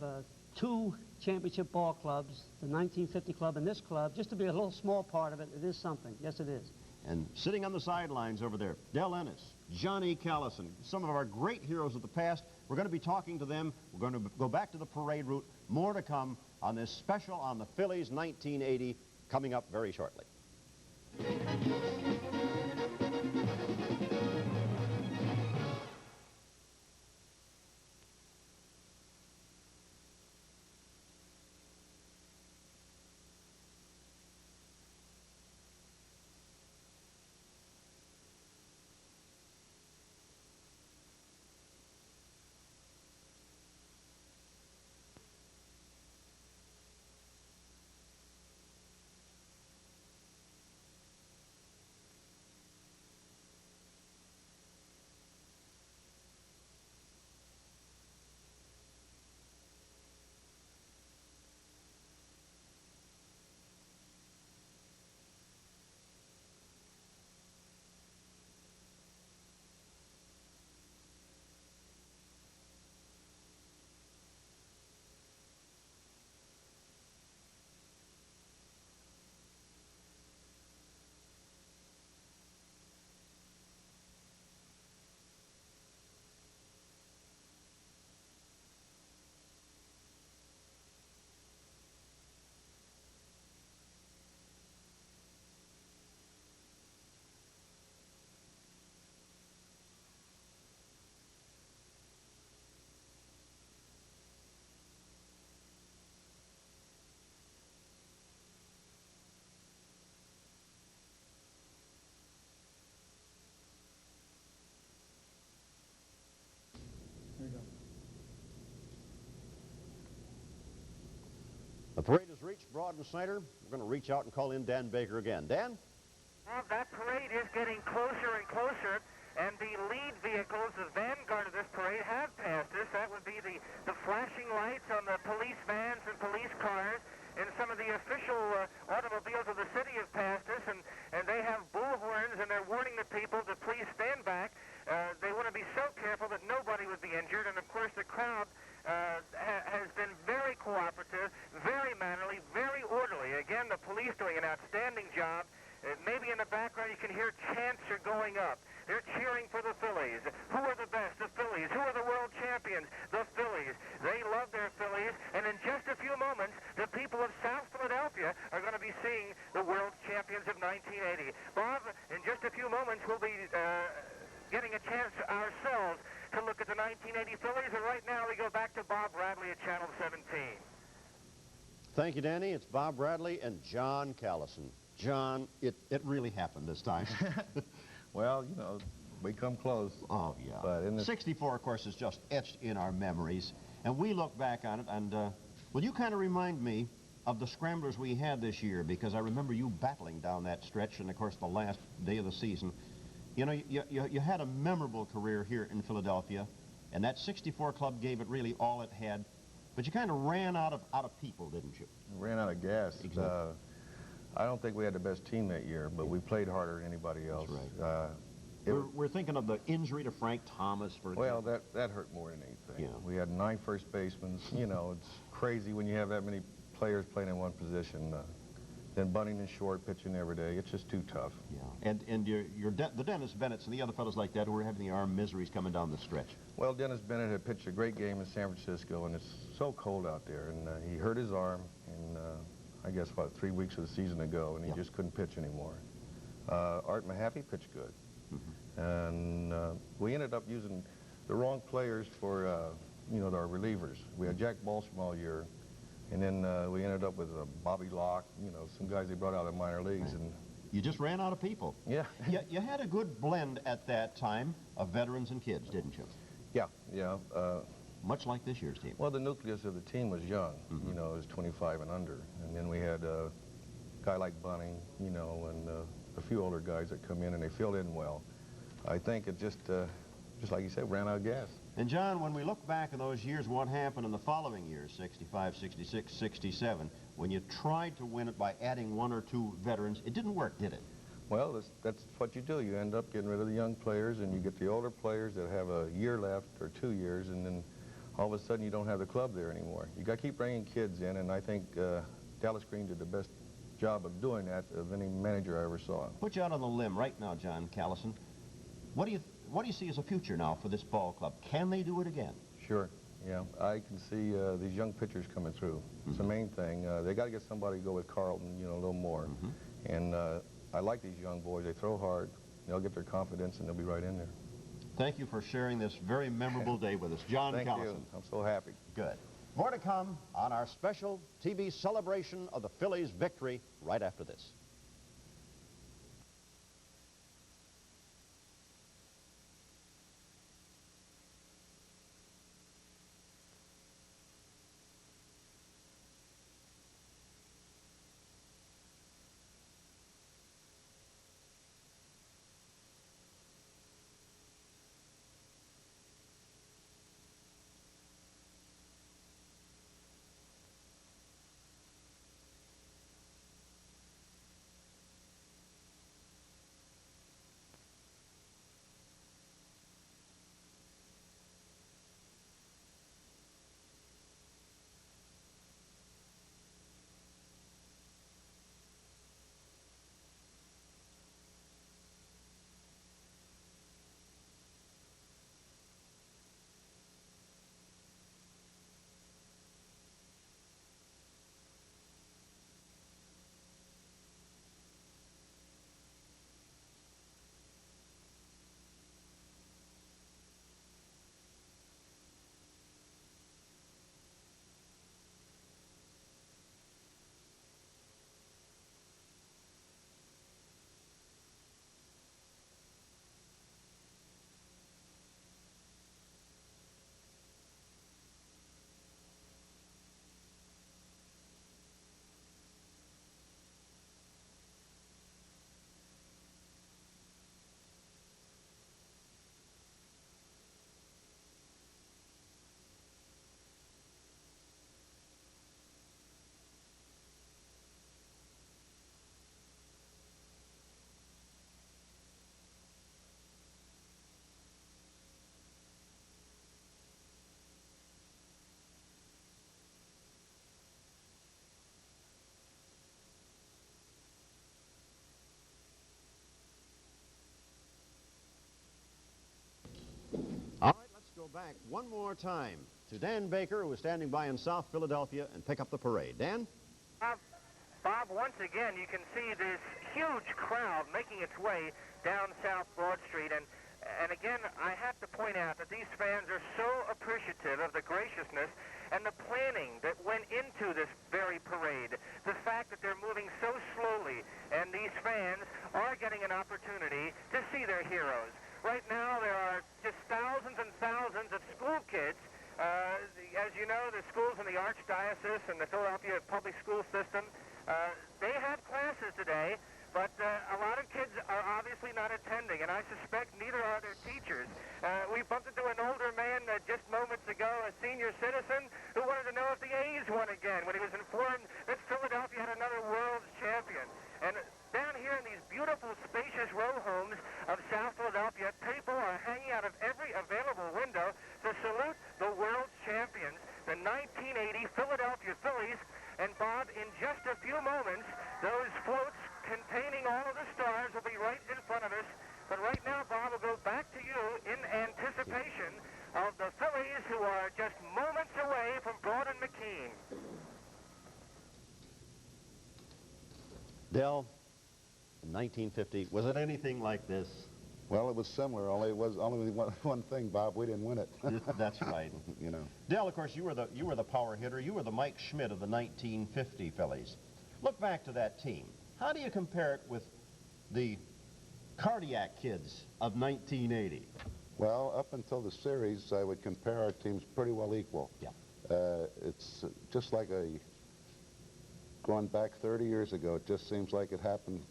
2 championship ball clubs, the 1950 club and this club. Just to be a little small part of it, it is something. Yes, it is. And sitting on the sidelines over there, Del Ennis, Johnny Callison, some of our great heroes of the past. We're going to be talking to them. We're going to go back to the parade route. More to come on this special on the Phillies 1980 coming up very shortly. The parade has reached Broad and Snyder. We're going to reach out and call in Dan Baker again. Dan? Well, that parade is getting closer and closer, and the lead vehicles, the vanguard of this parade, have passed us. That would be the flashing lights on the police vans and police cars, and some of the official automobiles of the city have passed us, and they have bullhorns, and they're warning the people to please stand back. They want to be so careful that nobody would be injured, and of course the crowd has been very cooperative, very mannerly, very orderly. Again, the police doing an outstanding job. Maybe in the background you can hear chants are going up. They're cheering for the Phillies. Who are the best? The Phillies. Who are the world champions? The Phillies. They love their Phillies, and in just a few moments, the people of South Philadelphia are going to be seeing the world champions of 1980. Bob, in just a few moments, we'll be getting a chance ourselves to look at the 1980 Phillies, and right now we go back to Bob Bradley at Channel 17. Thank you, Danny. It's Bob Bradley and John Callison. John, it really happened this time. Well, you know, we come close. Oh, yeah. But in 64, of course, is just etched in our memories. And we look back on it, and, well, you kind of remind me of the scramblers we had this year, because I remember you battling down that stretch, and, of course, the last day of the season. You know, you had a memorable career here in Philadelphia, and that 64 club gave it really all it had. But you kind of ran out of people, didn't you? Ran out of gas. Exactly. I don't think we had the best team that year, but we played harder than anybody else. That's right. We're thinking of the injury to Frank Thomas, for example. Well, that hurt more than anything. Yeah. We had 9 first basemen. You know, it's crazy when you have that many players playing in one position. Then bunting and short, pitching every day. It's just too tough. Yeah. And the Dennis Bennetts and the other fellows like that who were having the arm miseries coming down the stretch. Well, Dennis Bennett had pitched a great game in San Francisco, and it's so cold out there. And he hurt his arm, and I guess, 3 weeks of the season to go, and he just couldn't pitch anymore. Art Mahaffey pitched good. Mm-hmm. And we ended up using the wrong players for, you know, our relievers. We had Jack Balsham all year, and then we ended up with Bobby Locke, you know, some guys they brought out of minor leagues. And you just ran out of people. Yeah. You had a good blend at that time of veterans and kids, didn't you? Yeah, yeah. Much like this year's team. Well, the nucleus of the team was young, mm-hmm. You know, it was 25 and under. And then we had a guy like Bunning, you know, and a few older guys that come in, and they filled in well. I think it just like you said, ran out of gas. And John, when we look back in those years, what happened in the following years, 65, 66, 67, when you tried to win it by adding 1 or 2 veterans, it didn't work, did it? Well, that's what you do. You end up getting rid of the young players, and you get the older players that have a year left or 2 years, and then all of a sudden you don't have the club there anymore. You got to keep bringing kids in, and I think Dallas Green did the best job of doing that of any manager I ever saw. Put you out on the limb right now, John Callison. What do you see as a future now for this ball club? Can they do it again? Sure. Yeah, I can see these young pitchers coming through. It's the main thing. They got to get somebody to go with Carlton, you know, a little more. And I like these young boys. They throw hard. They'll get their confidence, and they'll be right in there. Thank you for sharing this very memorable day with us, John Callison. Thank you. I'm so happy. Good. More to come on our special TV celebration of the Phillies' victory right after this. All right, let's go back one more time to Dan Baker, who is standing by in South Philadelphia, and pick up the parade. Dan? Bob, once again, you can see this huge crowd making its way down South Broad Street. And again, I have to point out that these fans are so appreciative of the graciousness and the planning that went into this very parade. The fact that they're moving so slowly, and these fans are getting an opportunity to see their heroes. Right now, there are just thousands and thousands of school kids. As you know, the schools in the Archdiocese and the Philadelphia public school system, they have classes today, but a lot of kids are obviously not attending, and I suspect neither are their teachers. We bumped into an older man just moments ago, a senior citizen, who wanted to know if the A's won again when he was informed that Philadelphia had another world champion. And down here in these beautiful, spacious row homes of South Philadelphia, people are hanging out of every available window to salute the world champions, the 1980 Philadelphia Phillies. And Bob, in just a few moments, those floats containing all of the stars will be right in front of us. But right now, Bob, we'll go back to you in anticipation of the Phillies, who are just moments away from Broad and McKean. Del, in 1950, was it anything like this? Well, it was similar, only it was only one thing, Bob. We didn't win it. That's right. You know. Del, of course, you were the power hitter. You were the Mike Schmidt of the 1950 Phillies. Look back to that team. How do you compare it with the cardiac kids of 1980? Well, up until the series, I would compare our teams pretty well equal. Yeah. It's just like going back 30 years ago. It just seems like it happened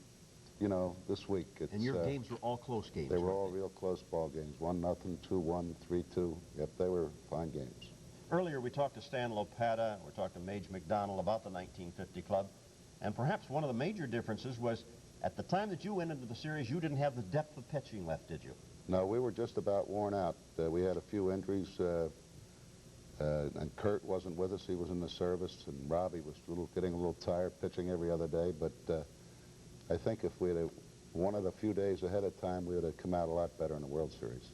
you know, this week. And your games were all close games. They were all real close ball games. 1-0, 2-1, 3-2. Yep, they were fine games. Earlier we talked to Stan Lopata, we talked to Mage McDonald about the 1950 club, and perhaps one of the major differences was at the time that you went into the series, you didn't have the depth of pitching left, did you? No, we were just about worn out. We had a few injuries, and Kurt wasn't with us. He was in the service, and Robbie was getting a little tired pitching every other day, but I think if we had won it a few days ahead of time, we would have come out a lot better in the World Series.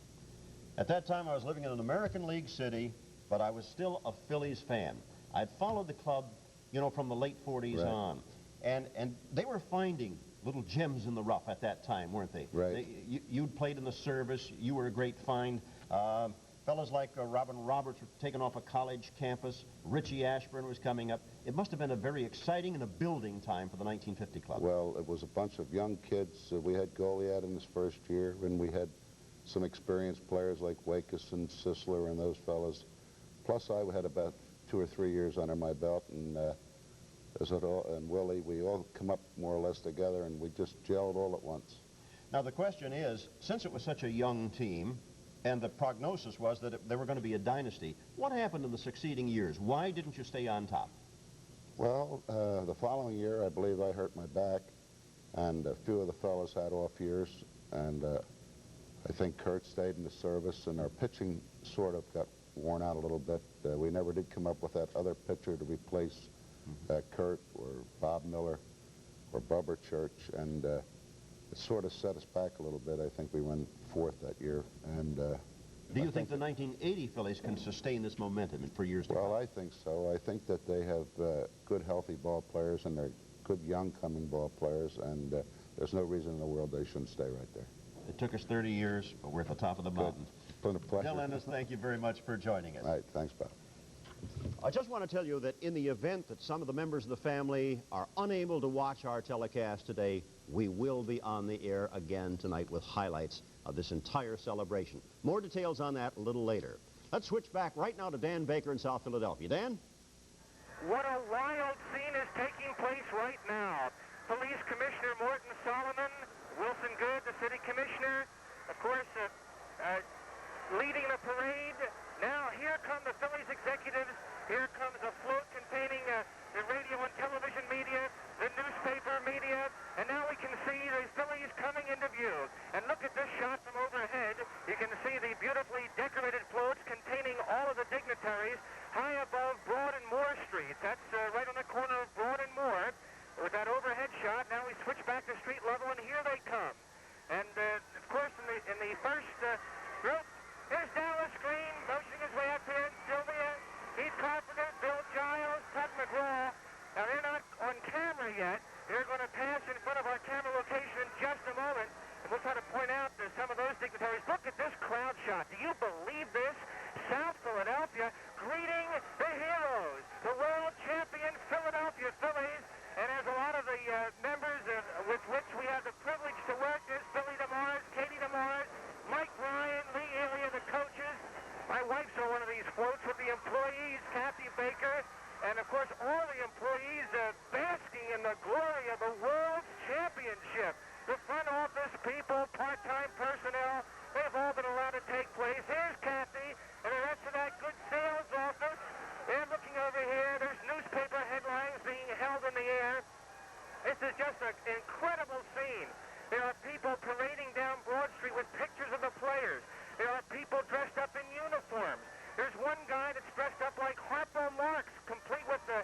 At that time, I was living in an American League city, but I was still a Phillies fan. I'd followed the club, you know, from the late 40s on. And they were finding little gems in the rough at that time, weren't they? Right. You'd played in the service. You were a great find. Fellas like Robin Roberts were taken off a college campus. Richie Ashburn was coming up. It must have been a very exciting and a building time for the 1950 club. Well, it was a bunch of young kids. We had Goliad in his first year, and we had some experienced players like Wakes and Sisler and those fellas. Plus, I had about 2 or 3 years under my belt, and Willie, we all come up more or less together, and we just gelled all at once. Now, the question is, since it was such a young team, and the prognosis was that they were going to be a dynasty, what happened in the succeeding years? Why didn't you stay on top? Well, the following year, I believe I hurt my back, and a few of the fellas had off years, and I think Kurt stayed in the service, and our pitching sort of got worn out a little bit. We never did come up with that other pitcher to replace Kurt or Bob Miller or Bubber Church, and it sort of set us back a little bit. I think we went 4th that year. And do you think the 1980 Phillies can sustain this momentum for years to come? Well, I think so. I think that they have good, healthy ball players, and they're good, young, coming ball players, and there's no reason in the world they shouldn't stay right there. It took us 30 years, but we're at the top of the mountain. It's been a pleasure. Bill Ennis, thank you very much for joining us. All right, thanks, Bob. I just want to tell you that in the event that some of the members of the family are unable to watch our telecast today, we will be on the air again tonight with highlights of this entire celebration. More details on that a little later. Let's switch back right now to Dan Baker in South Philadelphia. Dan? What a wild scene is taking place right now. Police Commissioner Morton Solomon, Wilson Good, the city commissioner, of course, leading the parade. Now, here come the Phillies executives. Here comes a float containing the radio and television media, the newspaper media, and now we can see the Phillies coming into view. And look at this shot from overhead. You can see the beautifully decorated floats containing all of the dignitaries high above Broad and Moore Streets. That's right on the corner of Broad and Moore. With that overhead shot, now we switch back to street level, and here they come. And, of course, in the first group, here's Dallas Green motioning his way up here, Sylvia, Keith Carpenter, Bill Giles, Tug McGraw. Now, they're not on camera yet. They're going to pass in front of our camera location in just a moment, and we'll try to point out some of those dignitaries. Look at this crowd shot. Do you believe this? South Philadelphia greeting the heroes, the world champion Philadelphia Phillies. And as a lot of the members with which we have the privilege to work, there's Billy DeMars, Katie DeMars, Mike Ryan, Lee Elia, the coaches. My wife saw one of these floats with the employees, Kathy Baker, and of course all the employees basking in the glory of the World Championship. The front office people, part-time personnel, they've all been allowed to take place. Here's Kathy and the rest of that good sales office. They're looking over here. There's newspaper headlines being held in the air. This is just an incredible scene. There are people parading down Broad Street with pictures of the players. There are people dressed up in uniforms. There's one guy that's dressed up like Harpo Marx, complete with the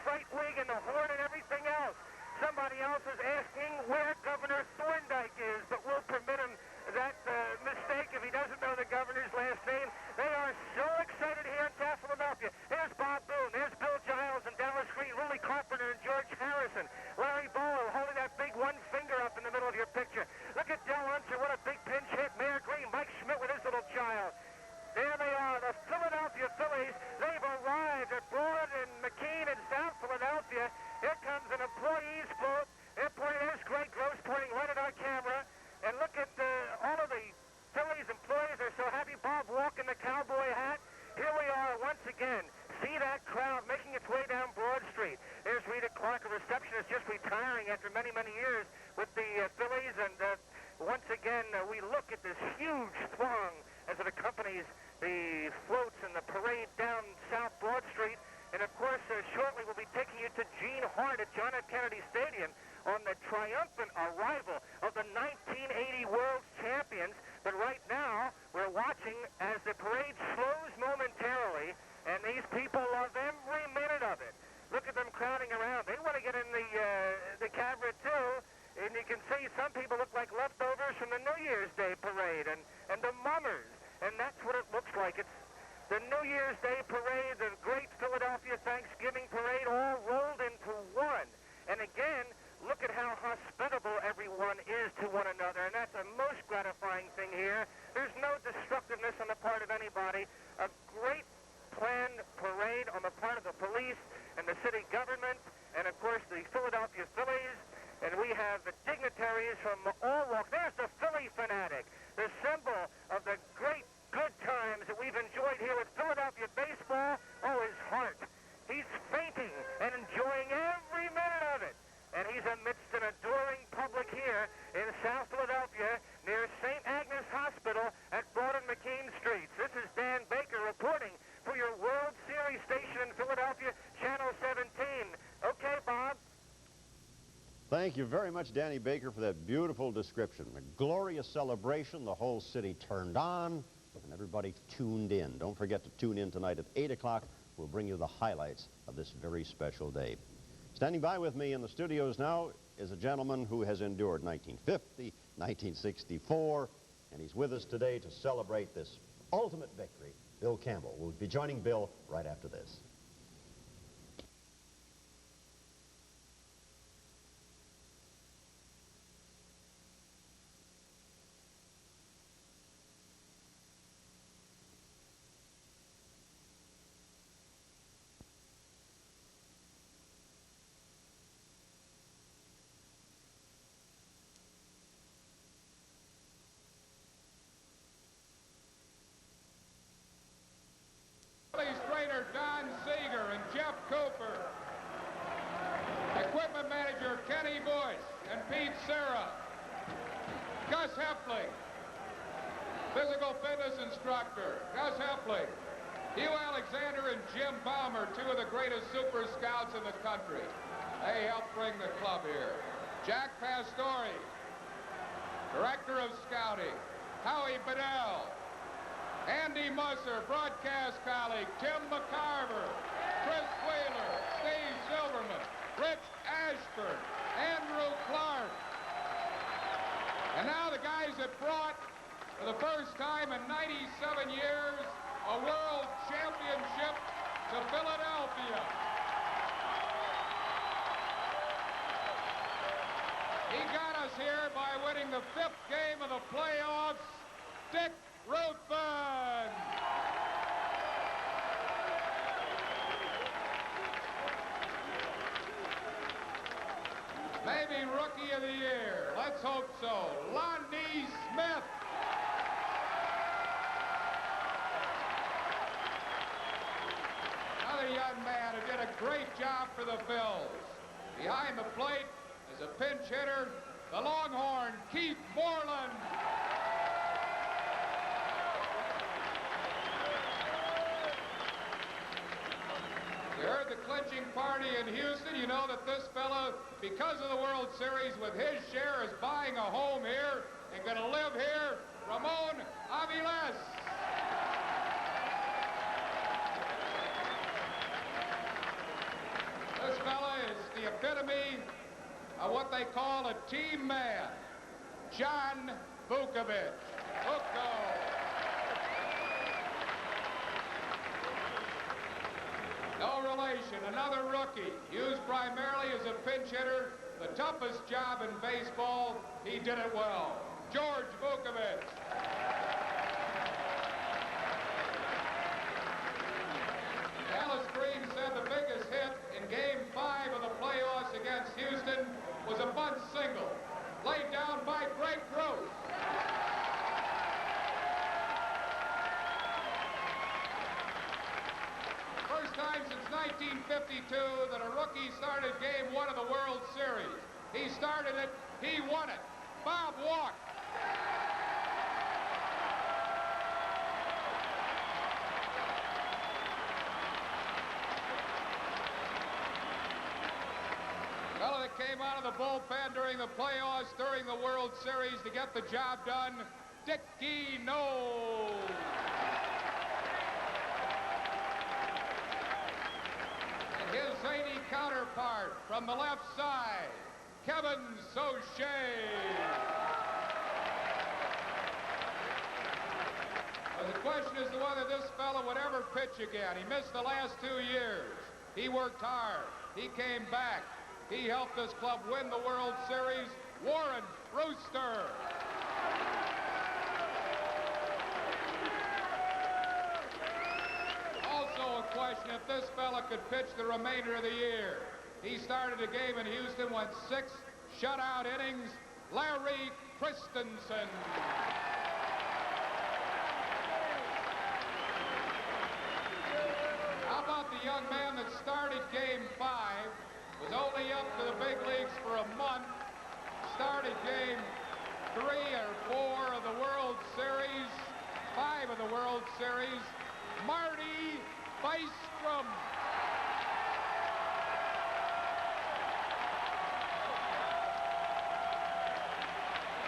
fright wig and the horn and everything else. Somebody else is asking where Governor Thorndike is, but we'll permit him that mistake if he doesn't know the governor's last name. They are so excited here in South Philadelphia. There's Bob Boone, there's Bill Giles and Dallas Green, Willie Carpenter and George Harrison, Larry Bowler holding that big one finger up in the middle of your picture. Look at Del Unser, what a big pinch hit. Mayor Green, Mike Schmidt with his little child. There they are, the Philadelphia Phillies. They've arrived at Broad and McKean in South Philadelphia. Here comes an employee's float. They're pointing, there's Gregg Gross pointing right at our camera. And look at all of the Phillies employees are so happy. Bob Walk in the cowboy hat. Here we are, once again, see that crowd making its way down Broad Street. There's Rita Clark, a receptionist just retiring after many, many years with the Phillies. And once again, we look at this huge throng as it accompanies the floats and the parade down South Broad Street. And of course, shortly we'll be taking you to Gene Hart at John F. Kennedy Stadium on the triumphant arrival of the 1980 World Champions. But right now, we're watching as the parade slows momentarily, and these people love every minute of it. Look at them crowding around. They want to get in the cabaret too, and you can see some people look like leftovers from the New Year's Day parade and the mummers, and that's what it looks like. It's the New Year's Day parade, the great Philadelphia Thanksgiving parade, all rolled into one. And again, look at how hospitable everyone is to one another, and that's a most gratifying thing here. There's no destructiveness on the part of anybody. A great planned parade on the part of the police and the city government, and of course the Philadelphia Phillies. And we have the dignitaries from all walks. There's the Philly fanatic, the symbol of the great good times that we've enjoyed here with Philadelphia baseball. Oh, his heart. He's fainting and enjoying every minute of it. And he's amidst an adoring public here in South Philadelphia near St. Agnes Hospital at Broad and McKean Streets. This is Dan Baker reporting for your World Series station in Philadelphia, Channel 17. Okay, Bob. Thank you very much, Danny Baker, for that beautiful description. A glorious celebration. The whole city turned on, and everybody tuned in. Don't forget to tune in tonight at 8 o'clock. We'll bring you the highlights of this very special day. Standing by with me in the studios now is a gentleman who has endured 1950, 1964, and he's with us today to celebrate this ultimate victory. Bill Campbell. We'll be joining Bill right after this. Phillies trainer Don Seeger and Jeff Cooper, equipment manager Kenny Bush and Pete Serra, Gus Heffling, physical fitness instructor Gus Heffling, Hugh Alexander and Jim Baumer, two of the greatest super scouts in the country. They helped bring the club here. Jack Pastore, director of scouting, Howie Bedell, Andy Musser, broadcast colleague, Tim McCarver, Chris Wheeler, Steve Silverman, Rich Ashford, Andrew Clark. And now the guys that brought, for the first time in 97 years, a world championship to Philadelphia. He got us here by winning the 5th game of the playoffs, Dick Ruthven. Maybe Rookie of the Year. Let's hope so. Lonnie Smith. Another young man who did a great job for the Phils. Behind the plate is a pinch hitter, the Longhorn, Keith Moreland. You heard the clinching party in Houston. You know that this fella, because of the World Series, with his share, is buying a home here and going to live here. Ramon Aviles. This fella is the epitome of what they call a team man. John Vukovich. Vuko. No relation, another rookie, used primarily as a pinch hitter, the toughest job in baseball. He did it well. George Vukovich. Alice Green said the biggest hit in Game 5 of the playoffs against Houston was a bunt single, laid down by Gregg. 1952 that a rookie started game 1 of the World Series. He started it, he won it. Bob walked. Fellow that came out of the bullpen during the playoffs, during the World Series to get the job done, Dickie Knowles. And his zany counterpart from the left side, Kevin Saucher. Well, the question is whether this fellow would ever pitch again. He missed the last 2 years. He worked hard. He came back. He helped this club win the World Series. Warren Brewster. Also a question if this fella could pitch the remainder of the year. He started a game in Houston, went 6 shutout innings. Larry Christensen. How about the young man that started game 5? Was only up to the big leagues for a month, started game 3 or 4 of the World Series, 5 of the World Series, Marty Bystrom.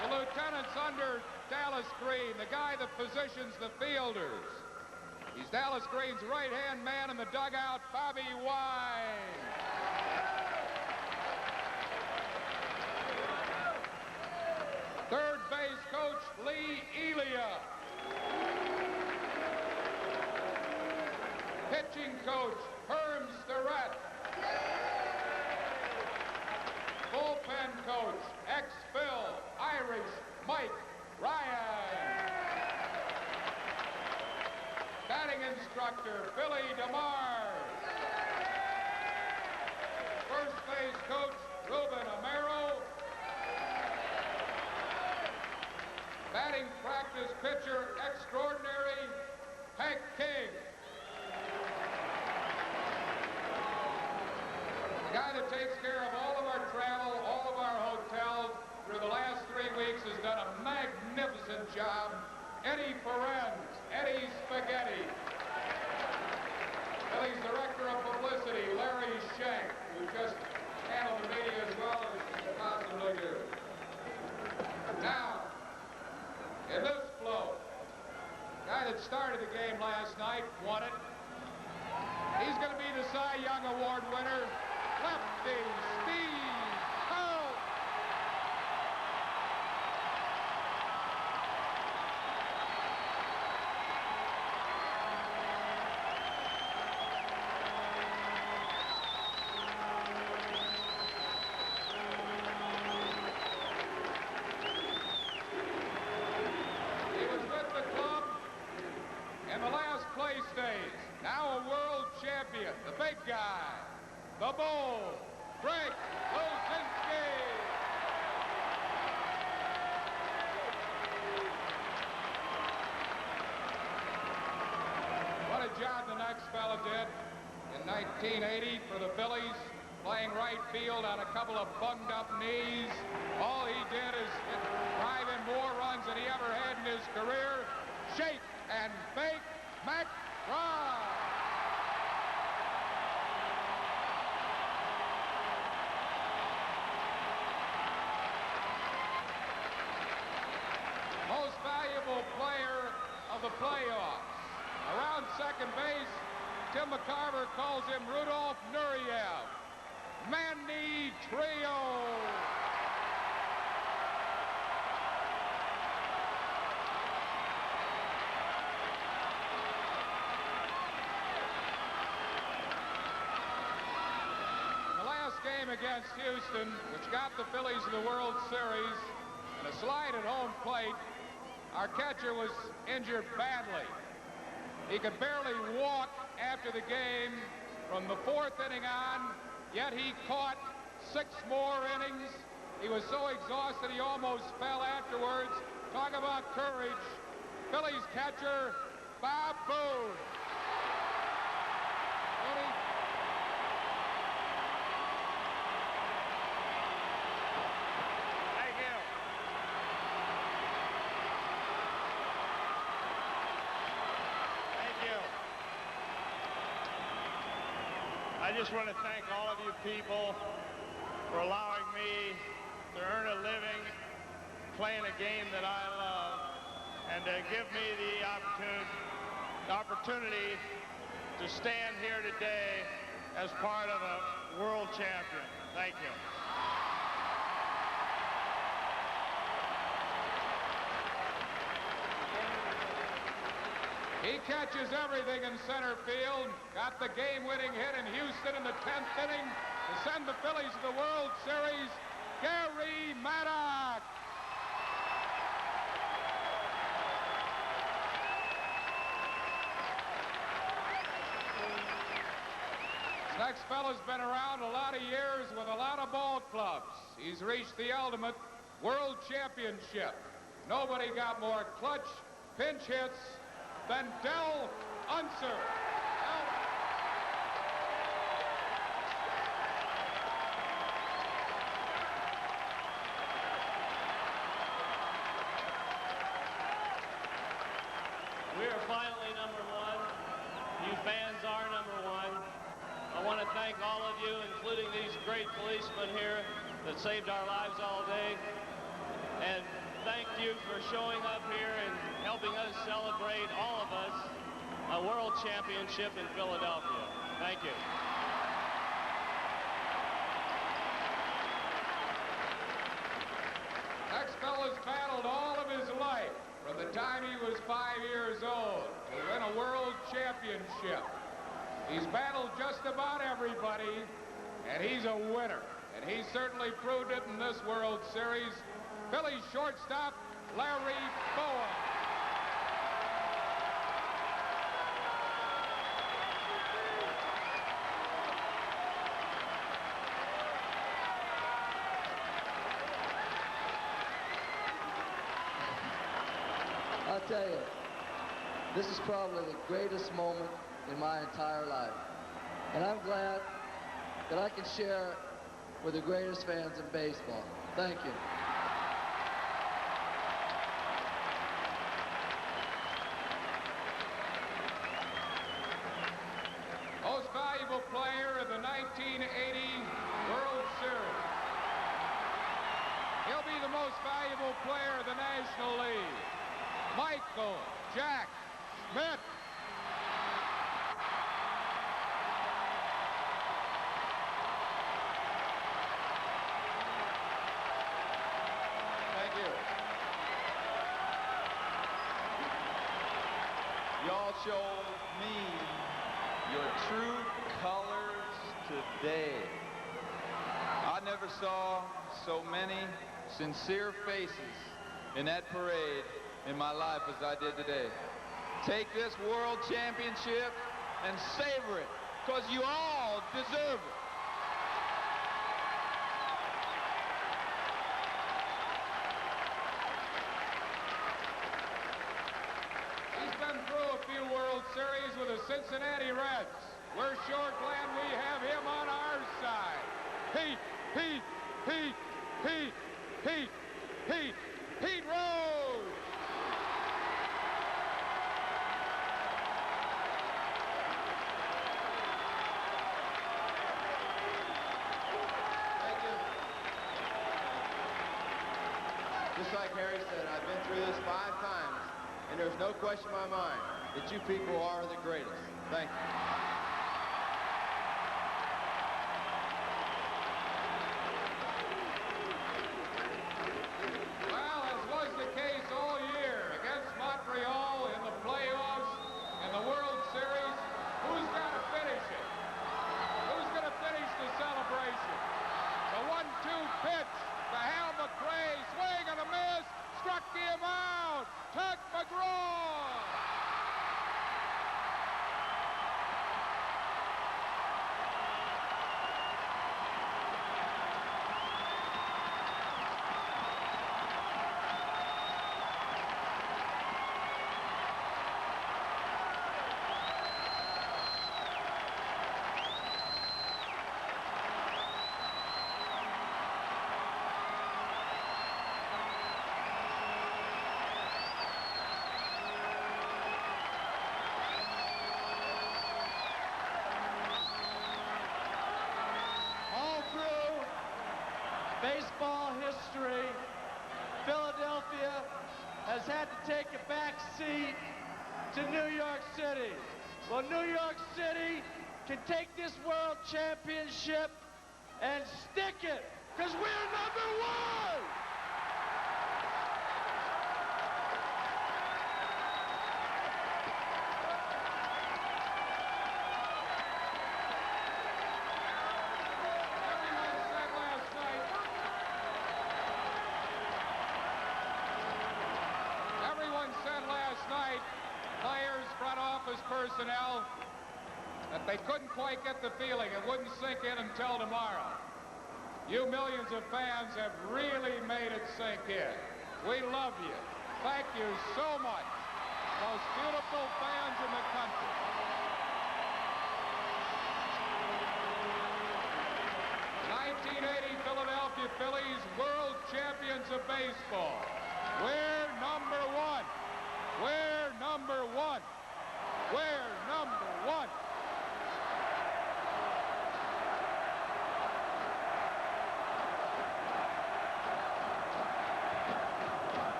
The lieutenant's under Dallas Green, the guy that positions the fielders. He's Dallas Green's right-hand man in the dugout, Bobby Wine. Third base coach, Lee Elia. Pitching coach, Herm Starrett. Bullpen coach, ex-Phil, Irish Mike Ryan. Batting instructor, Billy DeMar. First base coach, Ruben Amaro. Batting practice pitcher extraordinary, Hank King. The guy that takes care of all of our travel, all of our hotels through the last 3 weeks has done a magnificent job. Eddie Ferenz, Eddie Spaghetti. Philly's director of publicity, Larry Shank, who just handled the media as well as he could possibly do. Now, in this flow, guy that started the game last night won it. He's going to be the Cy Young Award winner, Lefty Steve Howe. Now a world champion, the big guy, the bull, Gregg. What a job the next fella did in 1980 for the Phillies, playing right field on a couple of bunged up knees. All he did is drive in more runs than he ever had in his career. Shake and bake McBride. Most valuable player of the playoffs. Around second base, Tim McCarver calls him Rudolph Nureyev. Manny Trio. Game against Houston, which got the Phillies in the World Series, and a slide at home plate. Our catcher was injured badly. He could barely walk after the game from the 4th inning on, yet he caught 6 more innings. He was so exhausted he almost fell afterwards. Talk about courage. Phillies catcher, Bob Boone. just want to thank all of you people for allowing me to earn a living playing a game that I love, and to give me the opportunity to stand here today as part of a world champion. Thank you. He catches everything in center field. Got the game-winning hit in Houston in the 10th inning to send the Phillies to the World Series. Gary Maddox. This next fella's been around a lot of years with a lot of ball clubs. He's reached the ultimate world championship. Nobody got more clutch pinch hits than Del Unser. We are finally number one. You fans are number one. I want to thank all of you, including these great policemen here that saved our lives all day. And thank you for showing up here and helping us celebrate, all of us, a world championship in Philadelphia. Thank you. Next fella's battled all of his life, from the time he was 5 years old, to win a world championship. He's battled just about everybody, and he's a winner. And he certainly proved it in this World Series. Phillies shortstop, Larry Bowa. I'll tell you, this is probably the greatest moment in my entire life. And I'm glad that I can share it with the greatest fans in baseball. Thank you. Most valuable player of the 1980 World Series. He'll be the most valuable player of the National League. Michael Jack Schmidt. Thank you. Y'all showed me your true colors today. I never saw so many sincere faces in that parade in my life as I did today. Take this world championship and savor it, because you all deserve it. He's been through a few World Series with the Cincinnati Reds. We're sure glad we have him on our side. Pete, Pete, Pete, Pete, Pete, Pete, Pete Rose. Thank you. Just like Harry said, I've been through this 5 times, and there's no question in my mind that you people are the greatest. Thank you. Well, as was the case all year against Montreal in the playoffs and the World Series, who's going to finish it? Who's going to finish the celebration? The 1-2 pitch to Hal McRae, swing and a miss, struck him out. Tug McGraw. baseball history, Philadelphia has had to take a back seat to New York City. Well, New York City can take this world championship and stick it, because we're number one! Everyone said last night, players, front office personnel, that they couldn't quite get the feeling. It wouldn't sink in until tomorrow. You millions of fans have really made it sink in. We love you. Thank you so much. Most beautiful fans in the country. '80 Philadelphia Phillies, world champions of baseball. We're number one. We're number one. We're number one.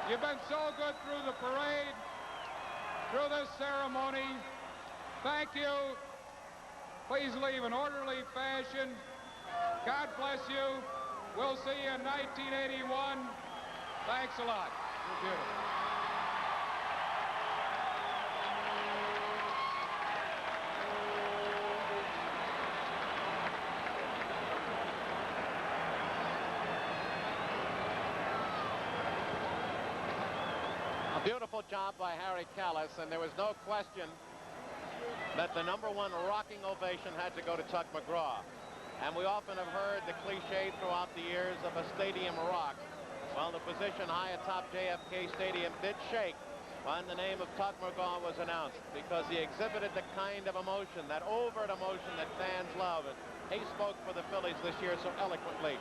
You've been so good through the parade, through this ceremony. Thank you. Please leave in orderly fashion. God bless you. We'll see you in 1981. Thanks a lot. You're beautiful. Beautiful job by Harry Callison. There was no question that the #1 rocking ovation had to go to Tug McGraw. And we often have heard the cliche throughout the years of a stadium rock. Well, the position high atop JFK Stadium did shake when the name of Tug McGraw was announced, because he exhibited the kind of emotion, that overt emotion that fans love. And he spoke for the Phillies this year so eloquently.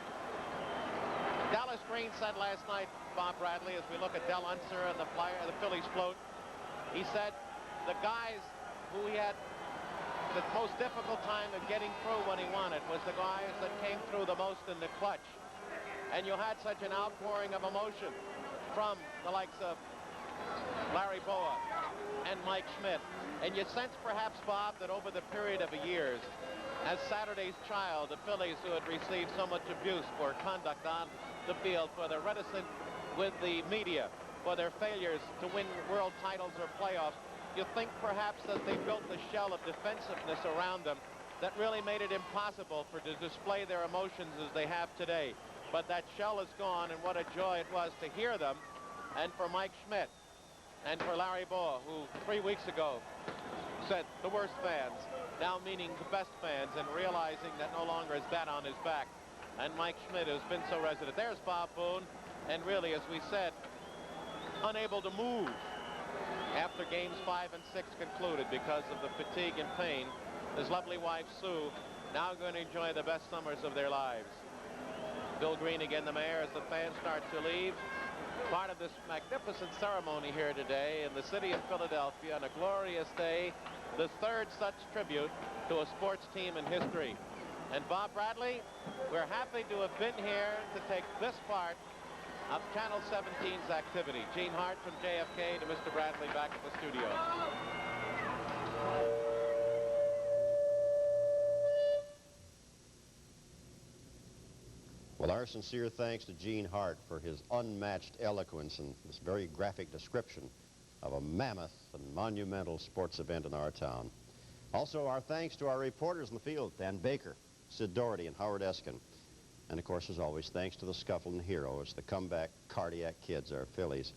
Dallas Green said last night, Bob Bradley, as we look at Del Unser and the Phillies float, he said the guys who he had the most difficult time of getting through when he wanted was the guys that came through the most in the clutch. And you had such an outpouring of emotion from the likes of Larry Boa and Mike Schmidt. And you sense perhaps, Bob, that over the period of years, as Saturday's child, the Phillies, who had received so much abuse for conduct on the field, for their reticence with the media, for their failures to win world titles or playoffs, you think perhaps that they built the shell of defensiveness around them that really made it impossible to display their emotions as they have today. But that shell is gone, and what a joy it was to hear them, and for Mike Schmidt and for Larry Boa, who 3 weeks ago said the worst fans, now meaning the best fans, and realizing that no longer is that on his back. And Mike Schmidt has been so resident. There's Bob Boone, and really, as we said, unable to move after games 5 and 6 concluded because of the fatigue and pain. His lovely wife, Sue, now going to enjoy the best summers of their lives. Bill Green again, the mayor, as the fans start to leave. Part of this magnificent ceremony here today in the city of Philadelphia on a glorious day, the third such tribute to a sports team in history. And Bob Bradley, we're happy to have been here to take this part of Channel 17's activity. Gene Hart from JFK to Mr. Bradley back at the studio. Well, our sincere thanks to Gene Hart for his unmatched eloquence and this very graphic description of a mammoth and monumental sports event in our town. Also, our thanks to our reporters in the field, Dan Baker, Sid Doherty, and Howard Eskin. And, of course, as always, thanks to the scuffling heroes, the comeback cardiac kids, our Phillies.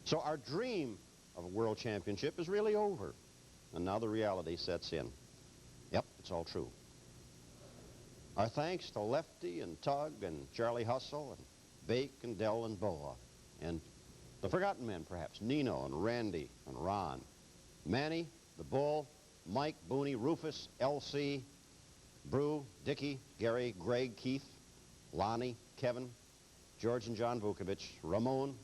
So our dream of a world championship is really over. And now the reality sets in. Yep, it's all true. Our thanks to Lefty and Tug and Charlie Hustle and Bake and Dell and Boa. And the forgotten men, perhaps, Nino and Randy and Ron. Manny, the Bull, Mike, Booney, Rufus, L.C., Brew, Dickie, Gary, Gregg, Keith, Lonnie, Kevin, George and John Vukovich, Ramon,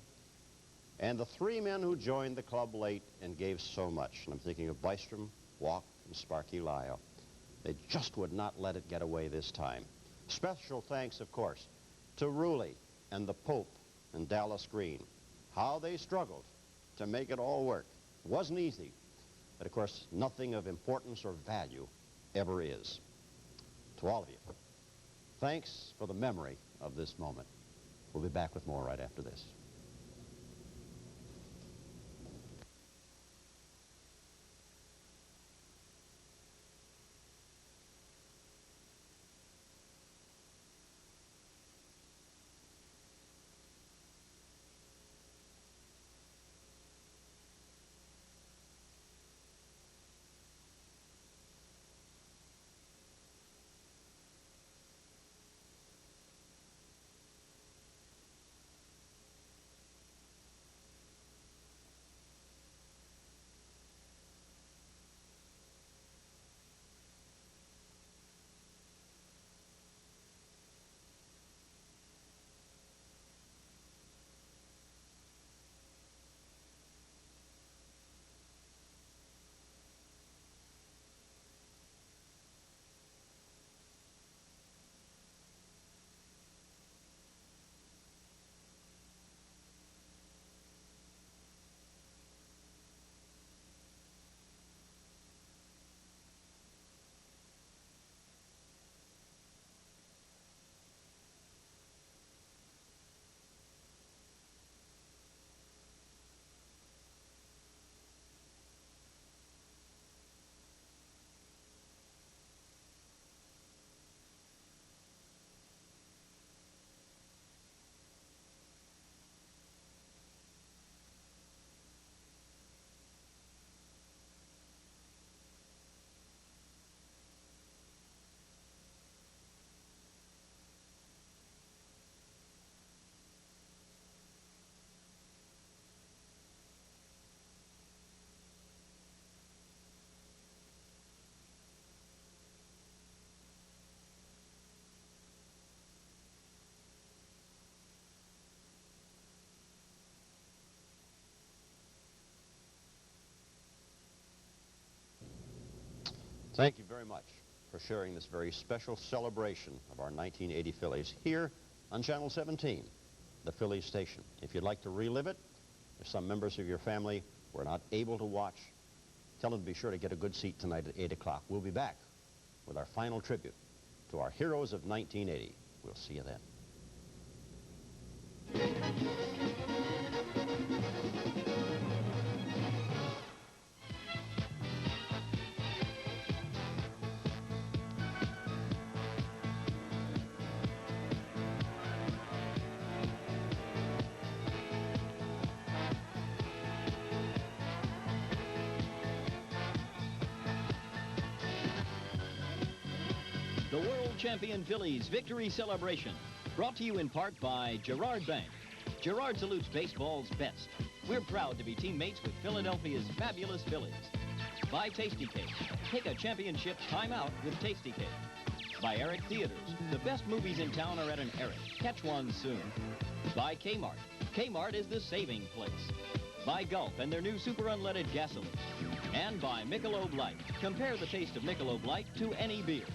and the three men who joined the club late and gave so much. And I'm thinking of Bystrom, Walk, and Sparky Lyle. They just would not let it get away this time. Special thanks, of course, to Rooley and the Pope and Dallas Green. How they struggled to make it all work. It wasn't easy, but of course, nothing of importance or value ever is. To all of you, thanks for the memory of this moment. We'll be back with more right after this. Thank you very much for sharing this very special celebration of our 1980 Phillies here on Channel 17, the Phillies station. If you'd like to relive it, if some members of your family were not able to watch, tell them to be sure to get a good seat tonight at 8 o'clock. We'll be back with our final tribute to our heroes of 1980. We'll see you then. The World Champion Phillies Victory Celebration, brought to you in part by Girard Bank. Girard salutes baseball's best. We're proud to be teammates with Philadelphia's fabulous Phillies. By Tasty Cake. Take a championship timeout with Tasty Cake. By Eric Theaters. The best movies in town are at an Eric. Catch one soon. By Kmart. Kmart is the saving place. By Gulf and their new super unleaded gasoline. And by Michelob Light. Compare the taste of Michelob Light to any beer.